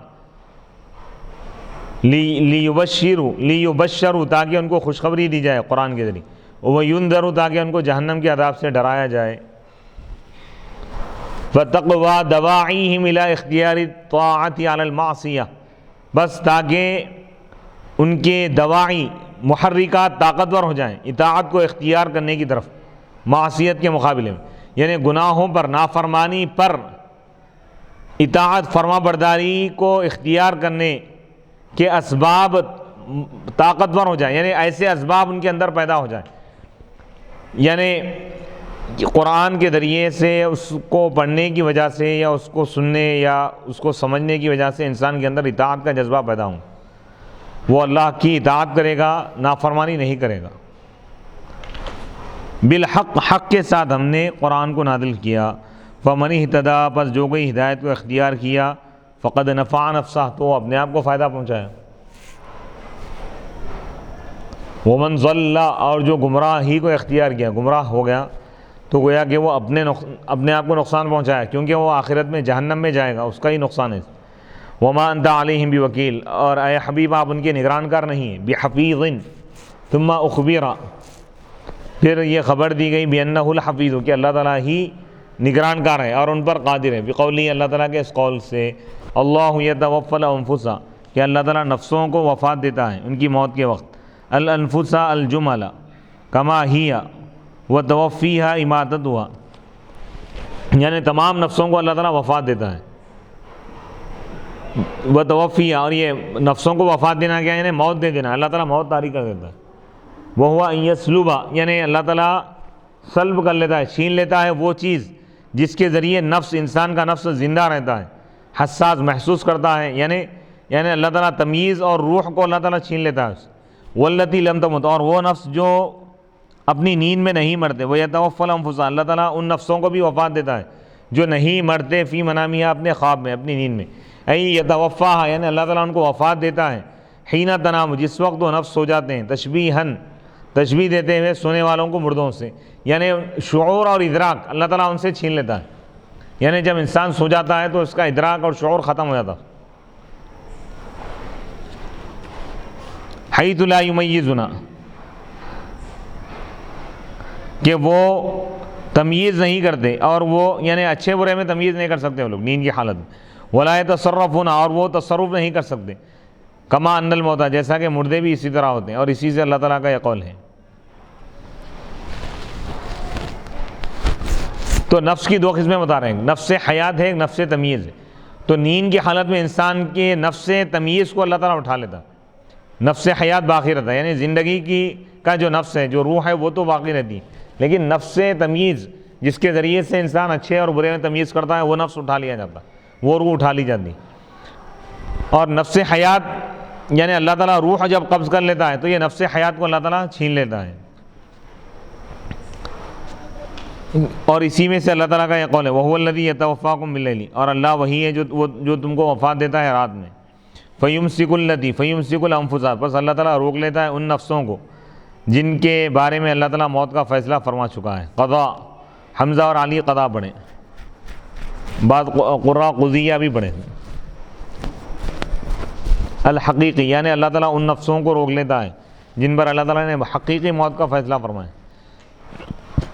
لِيُبَشِّرُوا، تاکہ ان کو خوشخبری دی جائے قرآن کے ذریعے، وَيُنذَرُوا، تاکہ ان کو جہنم کے عذاب سے ڈرایا جائے، فَتَقْوَى دَوَاعِيهِمْ إِلَىٰ اخْتِيَارِ الطَّاعَةِ عَلَى الْمَعْصِيَةِ، بس تاکہ ان کے دواعی، محرکات طاقتور ہو جائیں اطاعت کو اختیار کرنے کی طرف، معصیت کے مقابلے میں، یعنی گناہوں پر، نافرمانی پر اطاعت، فرما برداری کو اختیار کرنے کے اسباب طاقتور ہو جائیں، یعنی ایسے اسباب ان کے اندر پیدا ہو جائیں، یعنی قرآن کے ذریعے سے، اس کو پڑھنے کی وجہ سے، یا اس کو سننے یا اس کو سمجھنے کی وجہ سے انسان کے اندر اطاعت کا جذبہ پیدا ہو، وہ اللہ کی اطاعت کرے گا، نافرمانی نہیں کرے گا۔ بالحق، حق کے ساتھ ہم نے قرآن کو نازل کیا۔ فمن اہتدی، پس جو کوئی ہدایت کو اختیار کیا، فقد نفع نفسہ، تو وہ اپنے آپ کو فائدہ پہنچایا۔ ومن ضل، اور جو گمراہی کو اختیار کیا، گمراہ ہو گیا، تو گویا کہ وہ اپنے آپ کو نقصان پہنچایا، کیونکہ وہ آخرت میں جہنم میں جائے گا، اس کا ہی نقصان ہے۔ وما انت علیہم بوکیل، اور اے حبیب آپ ان کے نگران کار نہیں ہیں، بحفیظ ثم اخبر، پھر یہ خبر دی گئی بانہ الحفیظ، کہ اللہ تعالیٰ ہی نگران کار ہے اور ان پر قادر ہے، بقولی، اللہ تعالیٰ کے اس قول سے، اللہ یتوفی الانفس، کہ اللہ تعالیٰ نفسوں کو وفات دیتا ہے ان کی موت کے وقت، الانفس الجمل کما ہی وتوفیہا اماتتھا، یعنی تمام نفسوں کو اللہ تعالیٰ وفات دیتا ہے، وتوفیہا، اور یہ نفسوں کو وفات دینا کیا، یعنی موت دے دینا، اللہ تعالیٰ موت طاری کر دیتا ہے، وہو ان یسلبا، یعنی اللہ تعالیٰ سلب کر لیتا ہے، چھین لیتا ہے وہ چیز جس کے ذریعے نفس، انسان کا نفس زندہ رہتا ہے، حساس محسوس کرتا ہے، یعنی اللہ تعالیٰ تمییز اور روح کو اللہ تعالیٰ چھین لیتا ہے، واللتی لم تمت، اور وہ نفس جو اپنی نیند میں نہیں مرتے، ویتوفی الانفس، اللہ تعالیٰ ان نفسوں کو بھی وفات دیتا ہے جو نہیں مرتے، فی منامہا، اپنے خواب میں، اپنی نیند میں، یتوفاہا، یعنی اللہ تعالیٰ ان کو وفات دیتا ہے، حین تنام، جس وقت وہ نفس سو جاتے ہیں، تشبیہ دیتے ہوئے سونے والوں کو مردوں سے، یعنی شعور اور ادراک اللہ تعالیٰ ان سے چھین لیتا ہے، یعنی جب انسان سو جاتا ہے تو اس کا ادراک اور شعور ختم ہو جاتا ہے۔ حیث لا یمیزنا، کہ وہ تمییز نہیں کرتے، اور وہ یعنی اچھے برے میں تمییز نہیں کر سکتے وہ لوگ نیند کی حالت میں، ولا یتصرفون، اور وہ تصرف نہیں کر سکتے، کما ان الموتى، جیسا کہ مردے بھی اسی طرح ہوتے ہیں، اور اسی سے اللہ تعالیٰ کا یہ قول ہے۔ تو نفس کی دو قسمیں بتا رہے ہیں، نفس حیات ہے، ایک نفس تمییز ہے۔ تو نیند کی حالت میں انسان کے نفس تمییز کو اللہ تعالیٰ اٹھا لیتا، نفس حیات باقی رہتا ہے، یعنی زندگی کا جو نفس ہے، جو روح ہے، وہ تو باقی رہتی ہے، لیکن نفس تمییز جس کے ذریعے سے انسان اچھے اور برے میں تمییز کرتا ہے، وہ نفس اٹھا لیا جاتا، وہ روح اٹھا لی جاتی۔ اور نفس حیات یعنی اللہ تعالیٰ روح جب قبض کر لیتا ہے تو یہ نفس حیات کو اللہ تعالیٰ چھین لیتا ہے، اور اسی میں سے اللہ تعالیٰ کا یہ قول ہے، وَهُوَ الَّذِي يَتَوَفَّاكُم بِاللَّيْلِ، اور اللہ وہی ہے جو تم کو وفات دیتا ہے رات میں، فَيُمْسِكُ الْأَنفُسَ، بس اللہ تعالیٰ روک لیتا ہے ان نفسوں کو جن کے بارے میں اللہ تعالیٰ موت کا فیصلہ فرما چکا ہے۔ قضا، حمزہ اور علی قضا پڑھیں، بعض قراء قضیہ بھی پڑھیں۔ الحقیقی، یعنی اللہ تعالیٰ ان نفسوں کو روک لیتا ہے جن پر اللہ تعالیٰ نے حقیقی موت کا فیصلہ فرمایا،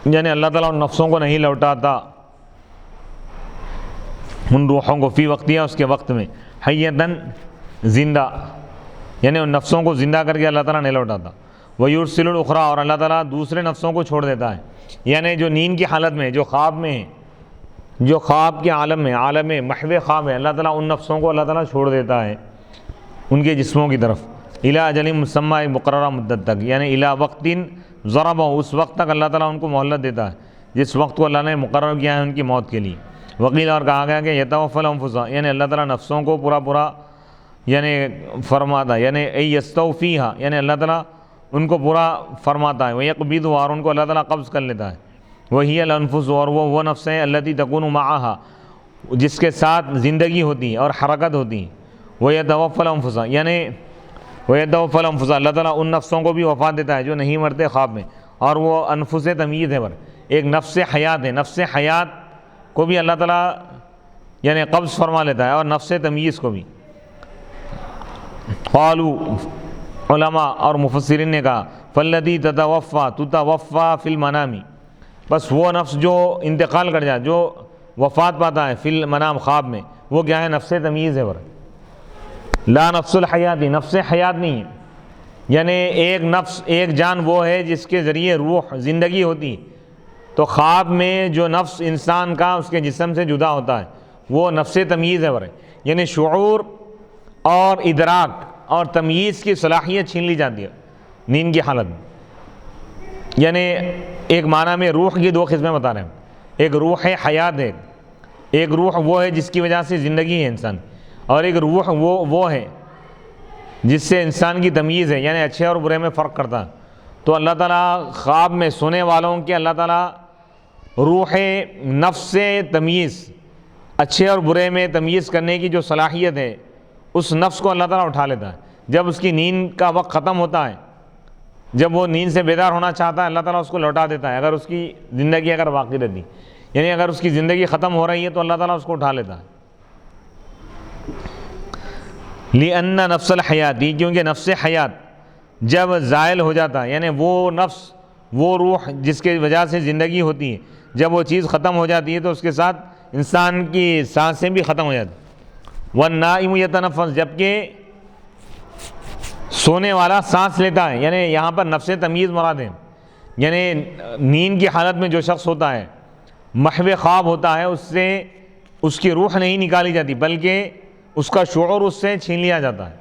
یعنی اللہ تعالیٰ ان نفسوں کو نہیں لوٹاتا، ان روحوں کو، فی وقتیا، اس کے وقت میں، حیتاً، زندہ، یعنی ان نفسوں کو زندہ کر کے اللہ تعالیٰ نہیں لوٹاتا، وَيُرْسِلُ الْأُخْرَى، اور اللہ تعالیٰ دوسرے نفسوں کو چھوڑ دیتا ہے، یعنی جو نیند کی حالت میں، جو خواب میں ہے، جو خواب کے عالم میں، عالم محو خواب ہے، اللہ تعالیٰ ان نفسوں کو اللہ تعالیٰ چھوڑ دیتا ہے ان کے جسموں کی طرف، الی اجل مسمى، مقررہ مدت تک، یعنی الی وقت ضربہ، اس وقت تک اللہ تعالیٰ ان کو مہلت دیتا ہے جس وقت کو اللہ نے مقرر کیا ہے ان کی موت کے لیے۔ وقیل، اور کہا گیا کہ یتوفی الانفس، یعنی اللہ تعالیٰ نفسوں کو پورا یعنی فرماتا ہے، یعنی یستوفیہا، یعنی اللہ تعالیٰ ان کو پورا فرماتا ہے، ویقبض، اور ان کو اللہ تعالیٰ قبض کر لیتا ہے، وہی الانفس، اور وہ نفس ہے، التی تکون معہا، جس کے ساتھ زندگی ہوتی ہے اور حرکت ہوتی ہے، ویتوفی الانفس، یعنی ویتوفی الانفس، اللہ تعالیٰ ان نفسوں کو بھی وفات دیتا ہے جو نہیں مرتے خواب میں، اور وہ انفس تمییز ہے، ایک نفس حیات ہے، نفس حیات کو بھی اللہ تعالیٰ یعنی قبض فرما لیتا ہے، اور نفس تمییز کو بھی۔ قالوا، علماء اور مفسرین نے کہا، فالذی تتوفی فی المنام، بس وہ نفس جو انتقال کر جائے، جو وفات پاتا ہے فی المنام، خواب میں، وہ کیا ہے، نفس تمییز ہے، لا نفس الحیاتی، نفس حیات نہیں ہے، یعنی ایک نفس، ایک جان وہ ہے جس کے ذریعے روح زندگی ہوتی، تو خواب میں جو نفس انسان کا اس کے جسم سے جدا ہوتا ہے وہ نفس تمییز ہے، یعنی شعور اور ادراک اور تمییز کی صلاحیت چھین لی جاتی ہے نیند کی حالت میں، یعنی ایک معنی میں روح کی دو قسمیں بتا رہے ہیں، ایک روح حیات ہے، ایک روح وہ ہے جس کی وجہ سے زندگی ہے انسان، اور ایک روح وہ ہے جس سے انسان کی تمییز ہے، یعنی اچھے اور برے میں فرق کرتا ہے۔ تو اللہ تعالیٰ خواب میں سونے والوں کے اللہ تعالیٰ روح نفس تمییز اچھے اور برے میں تمیز کرنے کی جو صلاحیت ہے اس نفس کو اللہ تعالیٰ اٹھا لیتا ہے. جب اس کی نیند کا وقت ختم ہوتا ہے، جب وہ نیند سے بیدار ہونا چاہتا ہے، اللہ تعالیٰ اس کو لوٹا دیتا ہے. اگر اس کی زندگی اگر باقی رہتی، یعنی اگر اس کی زندگی ختم ہو رہی ہے تو اللہ تعالیٰ اس کو اٹھا لیتا ہے. لِأَنَّ نَفْسَ الْحَيَاتی، کیونکہ نفس حیات جب زائل ہو جاتا ہے، یعنی وہ نفس، وہ روح جس کی وجہ سے زندگی ہوتی ہے، جب وہ چیز ختم ہو جاتی ہے تو اس کے ساتھ انسان کی سانسیں بھی ختم ہو جاتی ہیں. وَالنَّائِمُ يَتَنَفَّسُ، جبکہ سونے والا سانس لیتا ہے. یعنی یہاں پر نفس تمیز مراد ہے، یعنی نیند کی حالت میں جو شخص ہوتا ہے، محو خواب ہوتا ہے، اس سے اس کی روح نہیں نکالی جاتی بلکہ اس کا شعور اس سے چھین لیا جاتا ہے.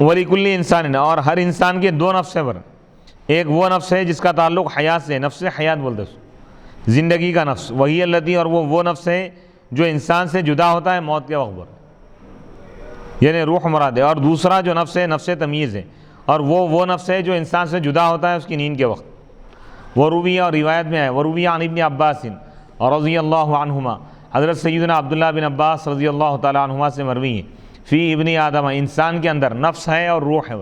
وَلِكُلِّ انسان، اور ہر انسان کے دو نفس ہیں. ایک وہ نفس ہے جس کا تعلق حیات سے، نفس حیات بولتے ہیں زندگی کا نفس، وہی التی، اور وہ نفس ہے جو انسان سے جدا ہوتا ہے موت کے وقت پر، یعنی روح مراد ہے. اور دوسرا جو نفس ہے نفس تمیز ہے، اور وہ نفس ہے جو انسان سے جدا ہوتا ہے اس کی نیند کے وقت. ورویہ، اور روایت میں ہے، ورویہ عن ابن عباس رضی اللہ عنہما، حضرت سیدنا عبداللہ بن عباس رضی اللہ تعالی عنہما سے مروی ہے، فی ابن آدم، انسان کے اندر نفس ہے اور روح ہے،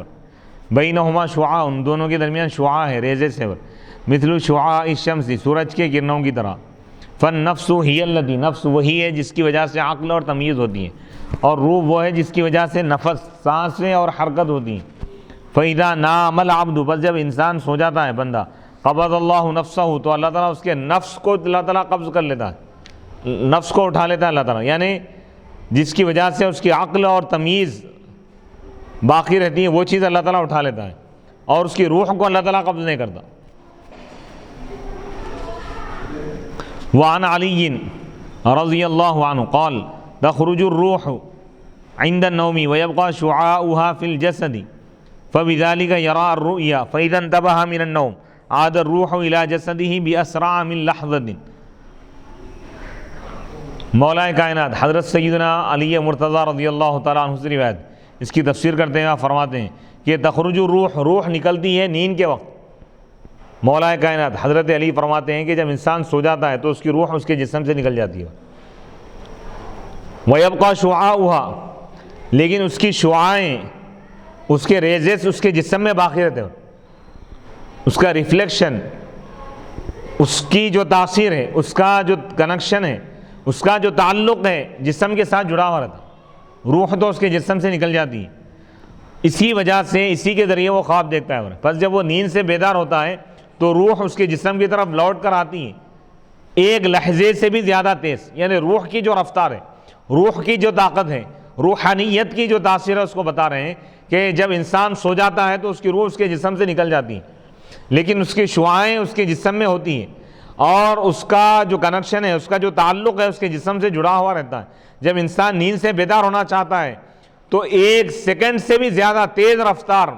بینہما شعاع، ان دونوں کے درمیان شعاع ہے، ریزے سے، مثل شعاع الشمس، سورج کے کرنوں کی طرح. فالنفس ہی التی، نفس وہی ہے جس کی وجہ سے عقل اور تمیز ہوتی ہے، اور روح وہ ہے جس کی وجہ سے نفس، سانسیں اور حرکت ہوتی ہیں. فَإِذَا نَامَ الْعَبْدُ، بس جب انسان سو جاتا ہے بندہ، قبض اللہ نفسہ، تو اللہ تعالیٰ اس کے نفس کو اللہ تعالیٰ قبض کر لیتا ہے، نفس کو اٹھا لیتا ہے اللہ تعالیٰ. یعنی جس کی وجہ سے اس کی عقل اور تمیز باقی رہتی ہے وہ چیز اللہ تعالیٰ اٹھا لیتا ہے، اور اس کی روح کو اللہ تعالیٰ قبض نہیں کرتا. وعن علی رضی اللہ عنہ قال تخرج الروح عند النوم ويبقى شعاعها في الجسد فبذلك يرى الرؤيا فإذا انتبه من النوم عاد الروح إلى جسده بأسرع من لحظة. مولا کائنات حضرت سیدنا علی مرتضیٰ رضی اللہ تعالیٰ عنہ سے روایت، اس کی تفسیر کرتے ہیں، فرماتے ہیں کہ تخرج الروح، روح نکلتی ہے نیند کے وقت. مولا کائنات حضرت علی فرماتے ہیں کہ جب انسان سو جاتا ہے تو اس کی روح اس کے جسم سے نکل جاتی ہے. وَيَبْقَى شُعَاعُهَا، لیکن اس کی شعاعیں، اس کے ریزز اس کے جسم میں باقی رہتے ہیں، اس کا ریفلیکشن، اس کی جو تاثیر ہے، اس کا جو کنیکشن ہے، اس کا جو تعلق ہے جسم کے ساتھ جڑا ہوا رہتا. روح تو اس کے جسم سے نکل جاتی ہے، اسی وجہ سے اسی کے ذریعے وہ خواب دیکھتا ہے. پس جب وہ نیند سے بیدار ہوتا ہے تو روح اس کے جسم کی طرف لوٹ کر آتی ہے ایک لحظے سے بھی زیادہ تیز. یعنی روح کی جو رفتار ہے، روح کی جو طاقت ہے، روحانیت کی جو تاثیر ہے، اس کو بتا رہے ہیں کہ جب انسان سو جاتا ہے تو اس کی روح اس کے جسم سے نکل جاتی ہے، لیکن اس کی شعاعیں اس کے جسم میں ہوتی ہیں، اور اس کا جو کنیکشن ہے، اس کا جو تعلق ہے اس کے جسم سے جڑا ہوا رہتا ہے. جب انسان نیند سے بیدار ہونا چاہتا ہے تو ایک سیکنڈ سے بھی زیادہ تیز رفتار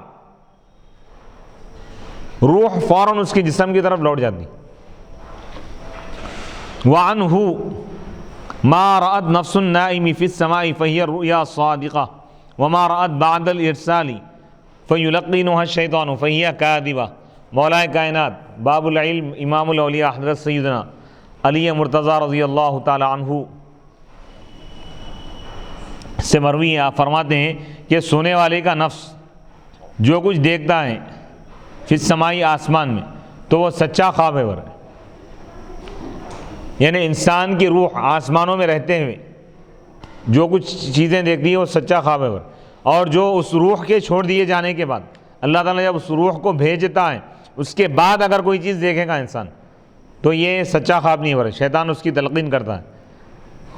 روح فوراً اس کے جسم کی طرف لوٹ جاتی. وَعَنْهُ مَا رَأَتْ نَفْسُ النَّائِمِ فِي السَّمَاءِ فَهِيَ الرُّؤْيَا الصَّادِقَةُ وَمَا رَأَتْ بَعْدَ الْإِرْسَالِ فَيُلَقِّنُهَا الشَّيْطَانُ فَهِيَ كَاذِبَةٌ. مولا کائنات باب العلم امام الاولیاء حضرت سیدنا علی مرتضیٰ رضی اللہ تعالی عنہ سے مروی ہے، آپ فرماتے ہیں کہ سونے والے کا نفس جو کچھ دیکھتا ہے فی السمائی، آسمان میں، تو وہ سچا خواب ہے. یعنی انسان کی روح آسمانوں میں رہتے ہوئے جو کچھ چیزیں دیکھتی ہے وہ سچا خواب ہے. اور جو اس روح کے چھوڑ دیے جانے کے بعد اللہ تعالیٰ جب اس روح کو بھیجتا ہے، اس کے بعد اگر کوئی چیز دیکھے گا انسان تو یہ سچا خواب نہیں ہو رہا، شیطان اس کی تلقین کرتا ہے،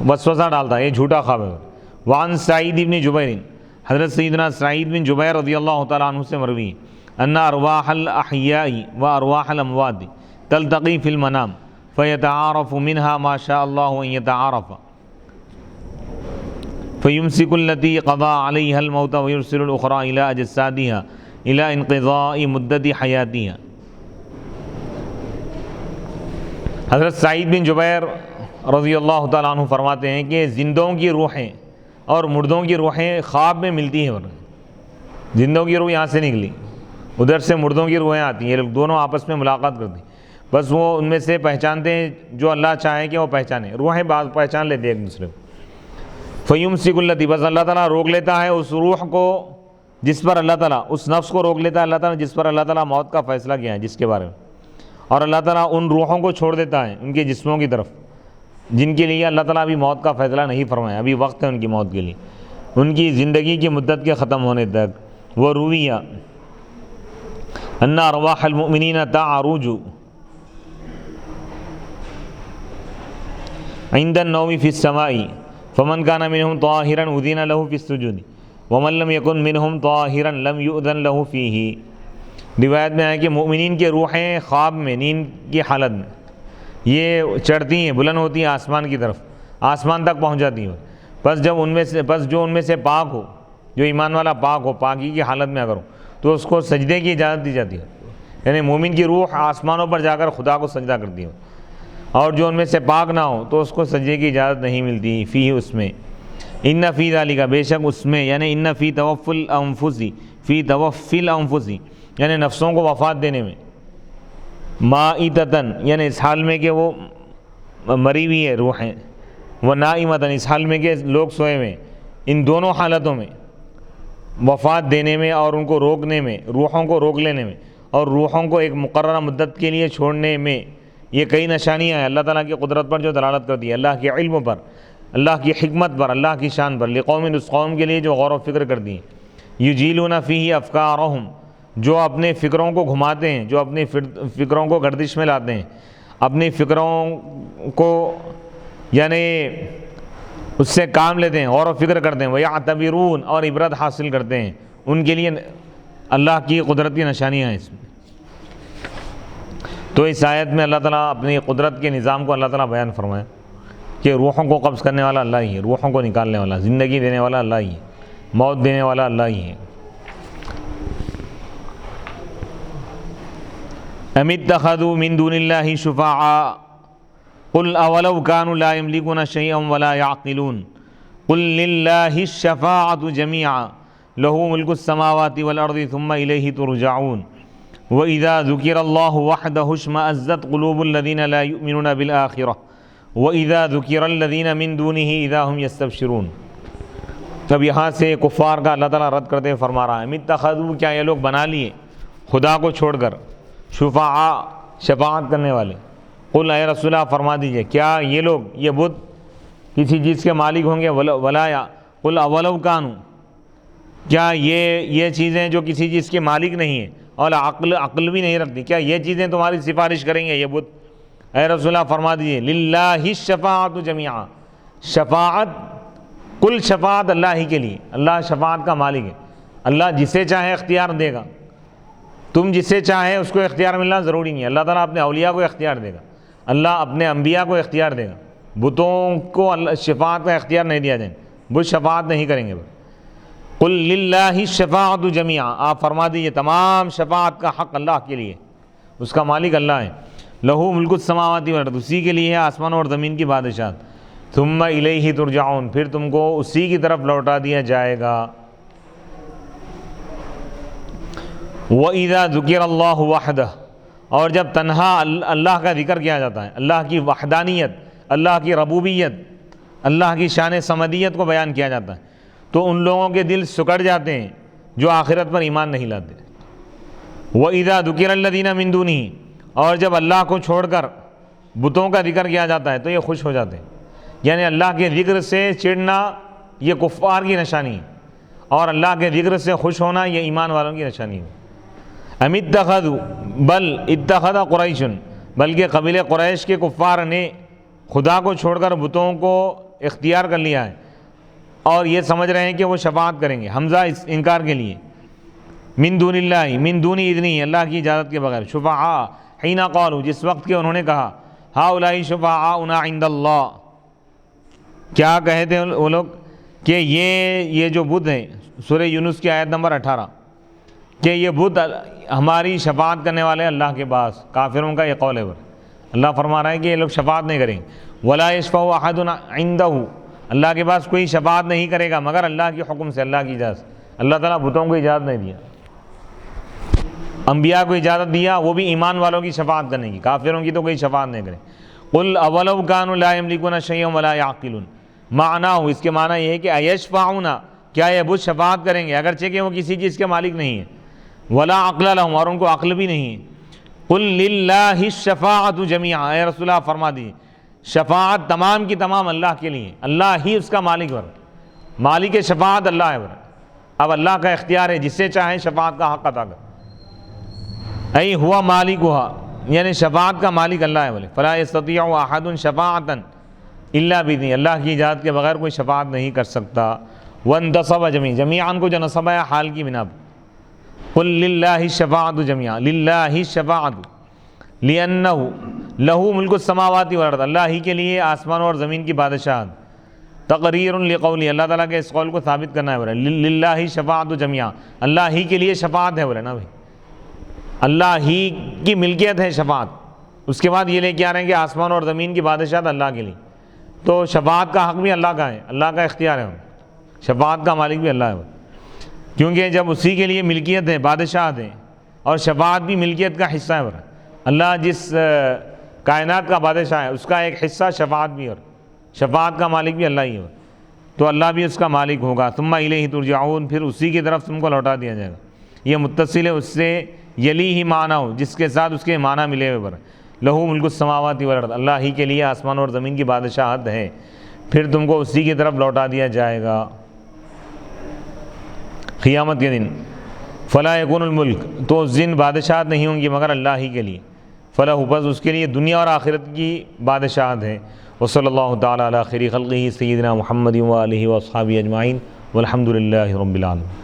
وسوسہ ڈالتا ہے، یہ جھوٹا خواب ہے. وعن سعید بن جبیر، حضرت سیدنا سعید بن جبیر رضی اللہ تعالیٰ عنہ سے مروی ان ارواح الاحیاء و ارواح الاموات تلتقی فی المنام فیتعارف منها ما شاء اللہ ان یتعارف فیمسک التی قضا علیها الموت ویرسل الاخرى الى اجسادها الى انقضاء مدت حیاتها. حضرت سعید بن جبیر رضی اللہ تعالیٰ عنہ فرماتے ہیں کہ زندوں کی روحیں اور مردوں کی روحیں خواب میں ملتی ہیں. زندوں کی روح یہاں سے نکلی، ادھر سے مردوں کی روحیں آتی ہیں، یہ لوگ دونوں آپس میں ملاقات کرتی ہیں. بس وہ ان میں سے پہچانتے ہیں جو اللہ چاہے کہ وہ پہچانے. روحیں بعض پہچان لیتے ایک دوسرے کو. فیمسک التی، بس اللہ تعالیٰ روک لیتا ہے اس روح کو جس پر اللہ تعالیٰ، اس نفس کو روک لیتا ہے اللہ تعالیٰ جس پر اللہ تعالیٰ موت کا فیصلہ کیا ہے جس کے بارے میں. اور اللہ تعالیٰ ان روحوں کو چھوڑ دیتا ہے ان کے جسموں کی طرف جن کے لیے اللہ تعالیٰ ابھی موت کا فیصلہ نہیں فرمایا، ابھی وقت ہے ان کی موت کے لیے، ان کی زندگی کی مدت کے ختم ہونے تک. وہ رویہ ان ارواح المؤمنین تعرج عند النوم فی السماء فمن کان منہم طاہرا اذن له فی السجود ومن لم یکن منہم طاہرا لم یؤذن له فیہ. روایت میں ہے کہ مومنین کے روحیں خواب میں، نیند کی حالت میں یہ چڑھتی ہیں، بلند ہوتی ہیں آسمان کی طرف، آسمان تک پہنچ جاتی ہیں. بس جو ان میں سے پاک ہو، جو ایمان والا پاک ہو، پاکی کی حالت میں اگر ہو تو اس کو سجدے کی اجازت دی جاتی ہے. یعنی مومن کی روح آسمانوں پر جا کر خدا کو سجدہ کرتی ہے، اور جو ان میں سے پاک نہ ہو تو اس کو سجدے کی اجازت نہیں ملتی. فی اس میں، ان فی ذالک، بے شک اس میں، یعنی ان فی توفی الانفس، فی توفی الانفس یعنی نفسوں کو وفات دینے میں، مائتتن یعنی اس حال میں کہ وہ مری ہوئی ہے روحیں، وہ نائمتن اس حال میں کہ لوگ سوئے ہوئے، ان دونوں حالتوں میں وفات دینے میں اور ان کو روکنے میں، روحوں کو روک لینے میں اور روحوں کو ایک مقررہ مدت کے لیے چھوڑنے میں، یہ کئی نشانیاں ہیں اللہ تعالیٰ کی قدرت پر جو دلالت کرتی ہے، اللہ کے علم پر، اللہ کی حکمت پر، اللہ کی شان پر. لقوم، اس قوم کے لیے جو غور و فکر کرتی ہیں. یجیلون فیہ افکارہم، جو اپنے فکروں کو گھماتے ہیں، جو اپنی فکروں کو گردش میں لاتے ہیں، اپنی فکروں کو یعنی اس سے کام لیتے ہیں، غور و فکر کرتے ہیں. وَيَعْتَبِرُونَ اور عبرت حاصل کرتے ہیں. ان کے لیے اللہ کی قدرت کی نشانیاں ہیں اس میں. تو اس آیت میں اللہ تعالیٰ اپنی قدرت کے نظام کو اللہ تعالیٰ بیان فرمائے کہ روحوں کو قبض کرنے والا اللہ ہی ہے، روحوں کو نکالنے والا، زندگی دینے والا اللہ ہی ہے، موت دینے والا اللہ ہی ہے. ام اتخذوا من دون اللہ شفعاء قل اولو كانوا لا يملكون شيئا ولا يعقلون قل للہ الشفاعة جميعا له ملک السماوات والارض ثم الیہ ترجعون. وَإِذَا ذُكِرَ اللَّهُ وَحْدَهُ اشْمَأَزَّتْ قُلُوبُ الَّذِينَ لَا يُؤْمِنُونَ بِالْآخِرَةِ وَإِذَا ذُكِرَ الَّذِينَ مِن دُونِهِ إِذَا هُمْ يَسْتَبْشِرُونَ. تب یہاں سے کفار کا اللہ تعالیٰ رد کرتے ہوئے فرما رہا ہے اتخذوا، کیا یہ لوگ بنا لیے خدا کو چھوڑ کر شفعاء، شفاعت کرنے والے. قل اے رسول اللہ فرما دیجئے، کیا یہ لوگ، یہ بت کسی چیز کے مالک ہوں گے؟ ولا قل اولو کانوا، کیا یہ چیزیں جو کسی چیز کے مالک نہیں ہیں اور عقل بھی نہیں رکھتی، کیا یہ چیزیں تمہاری سفارش کریں گے یہ بت؟ اے رسول اللہ فرما دیجئے للہ الشفاعۃ جمیعا، شفاعت، کل شفاعت اللہ ہی کے لیے. اللہ شفاعت کا مالک ہے، اللہ جسے چاہے اختیار دے گا. تم جسے چاہے اس کو اختیار ملنا ضروری نہیں ہے. اللہ تعالیٰ اپنے اولیاء کو اختیار دے گا، اللہ اپنے انبیاء کو اختیار دے گا. بتوں کو شفاعت کا اختیار نہیں دیا جائے، بت شفاعت نہیں کریں گے. قل للہ الشفاعۃ جمیعا، آپ فرما دیجیے تمام شفاعت کا حق اللہ کے لیے، اس کا مالک اللہ ہے. لہو ملک السماوات والارض، اسی کے لیے ہے آسمان اور زمین کی بادشاہت. ثم الیہ ترجعون، پھر تم کو اسی کی طرف لوٹا دیا جائے گا. وَإِذَا ذُكِرَ اللَّهُ وَحْدَهُ، اور جب تنہا اللہ کا ذکر کیا جاتا ہے، اللہ کی وحدانیت، اللہ کی ربوبیت، اللہ کی شان صمدیت کو بیان کیا جاتا ہے تو ان لوگوں کے دل سکڑ جاتے ہیں جو آخرت پر ایمان نہیں لاتے. وَإِذَا ذُكِرَ الَّذِينَ مِن دُونِهِ، اور جب اللہ کو چھوڑ کر بتوں کا ذکر کیا جاتا ہے تو یہ خوش ہو جاتے ہیں. یعنی اللہ کے ذکر سے چڑنا یہ کفار کی نشانی ہے، اور اللہ کے ذکر سے خوش ہونا یہ ایمان والوں کی نشانی ہے. ام اتخذوا، بل اتخذ قریش، بلکہ قبیل قریش کے کفار نے خدا کو چھوڑ کر بتوں کو اختیار کر لیا ہے اور یہ سمجھ رہے ہیں کہ وہ شفاعت کریں گے. حمزہ اس انکار کے لیے. من دون اللہ، من دون اذنہ، اللہ کی اجازت کے بغیر. شفعاء حین قالوا، جس وقت کہ انہوں نے کہا ہؤلاء شفعاؤنا عند اللہ، کیا کہے تھے وہ لوگ کہ یہ جو بت ہیں، سورہ یونس کی آیت نمبر 18، کہ یہ بت ہماری شفاعت کرنے والے اللہ کے پاس. کافروں کا یہ قول ہے. اللہ فرما رہا ہے کہ یہ لوگ شفاعت نہیں کریں گے. ولا یشفع احد عنده، اللہ کے پاس کوئی شفاعت نہیں کرے گا مگر اللہ کے حکم سے، اللہ کی اجازت. اللہ تعالیٰ بتوں کو اجازت نہیں دیا. انبیاء کو اجازت دیا وہ بھی ایمان والوں کی شفاعت کرنے کی، کافروں کی تو کوئی شفاعت نہیں کرے۔ قل اولو کانوا لا یملکون شیئا ولا یعقلون، معنی اس کے معنی یہ ہے کہ ایشفعون، کیا یہ بت شفاعت کریں گے اگرچہ کہ وہ کسی چیز کے مالک نہیں ہیں، ولا عقل لہم، اور ان کو عقل بھی نہیں ہے۔ قل للہ الشفاعۃ جمیعا، اے رسول اللہ فرما دیجیے شفاعت تمام کی تمام اللہ کے لیے، اللہ ہی اس کا مالک ہے، مالک شفاعت اللہ ہے۔ اب اللہ کا اختیار ہے جس سے چاہے شفاعت کا حق عطا کر، ای ہوا مالکھا، یعنی شفاعت کا مالک اللہ ہے۔ بولے فلا یستطیع احد شفاعتا الا باذنہ، اللہ کی اجازت کے بغیر کوئی شفاعت نہیں کر سکتا۔ وانتصب جمیعا کو جو نصب ہے حال کی بنا پر، قل للہ الشفاعۃ جمیعا، للہ الشفاعۃ لأنہ لہ ملک السماوات والارض، اللہ ہی کے لیے آسمان اور زمین کی بادشاہت، تقریر لقولی، اللہ تعالیٰ کے اس قول کو ثابت کرنا ہے۔ بولے للہ الشفاعۃ جمیعا، اللہ ہی کے لیے شفاعت ہے، بولے نا بھائی اللہ ہی کی ملکیت ہے شفاعت۔ اس کے بعد یہ لے کے آ رہے ہیں کہ آسمان اور زمین کی بادشاہت اللہ کے لیے، تو شفاعت کا حق بھی اللہ کا ہے، اللہ کا اختیار ہے، شفاعت کا مالک بھی اللہ ہے، کیونکہ جب اسی کے لیے ملکیت ہے، بادشاہت ہے، اور شفاعت بھی ملکیت کا حصہ ہے۔ اللہ جس کائنات کا بادشاہ ہے اس کا ایک حصہ شفاعت بھی، اور شفاعت کا مالک بھی اللہ ہی ہے، تو اللہ بھی اس کا مالک ہوگا۔ ثم الیہ ترجعون، پھر اسی کی طرف تم کو لوٹا دیا جائے گا۔ یہ متصل ہے اس سے یلی ہی معنی ہو جس کے ساتھ اس کے معنی ملے ہوئے پر، لہو ملک السماوات والارض، اللہ ہی کے لیے آسمان اور زمین کی بادشاہت ہے، پھر تم کو اسی کی طرف لوٹا دیا جائے گا قیامت کے دن۔ فلا یکون الملک، تو اس دن بادشاہت نہیں ہوں گی مگر اللہ ہی کے لیے، فلا بس اس کے لیے دنیا اور آخرت کی بادشاہت ہے۔ وصلی اللہ تعالی علی خیر خلقہ سیدنا محمد و آلہ و اصحابہ اجمعین والحمد للہ رب العالمین۔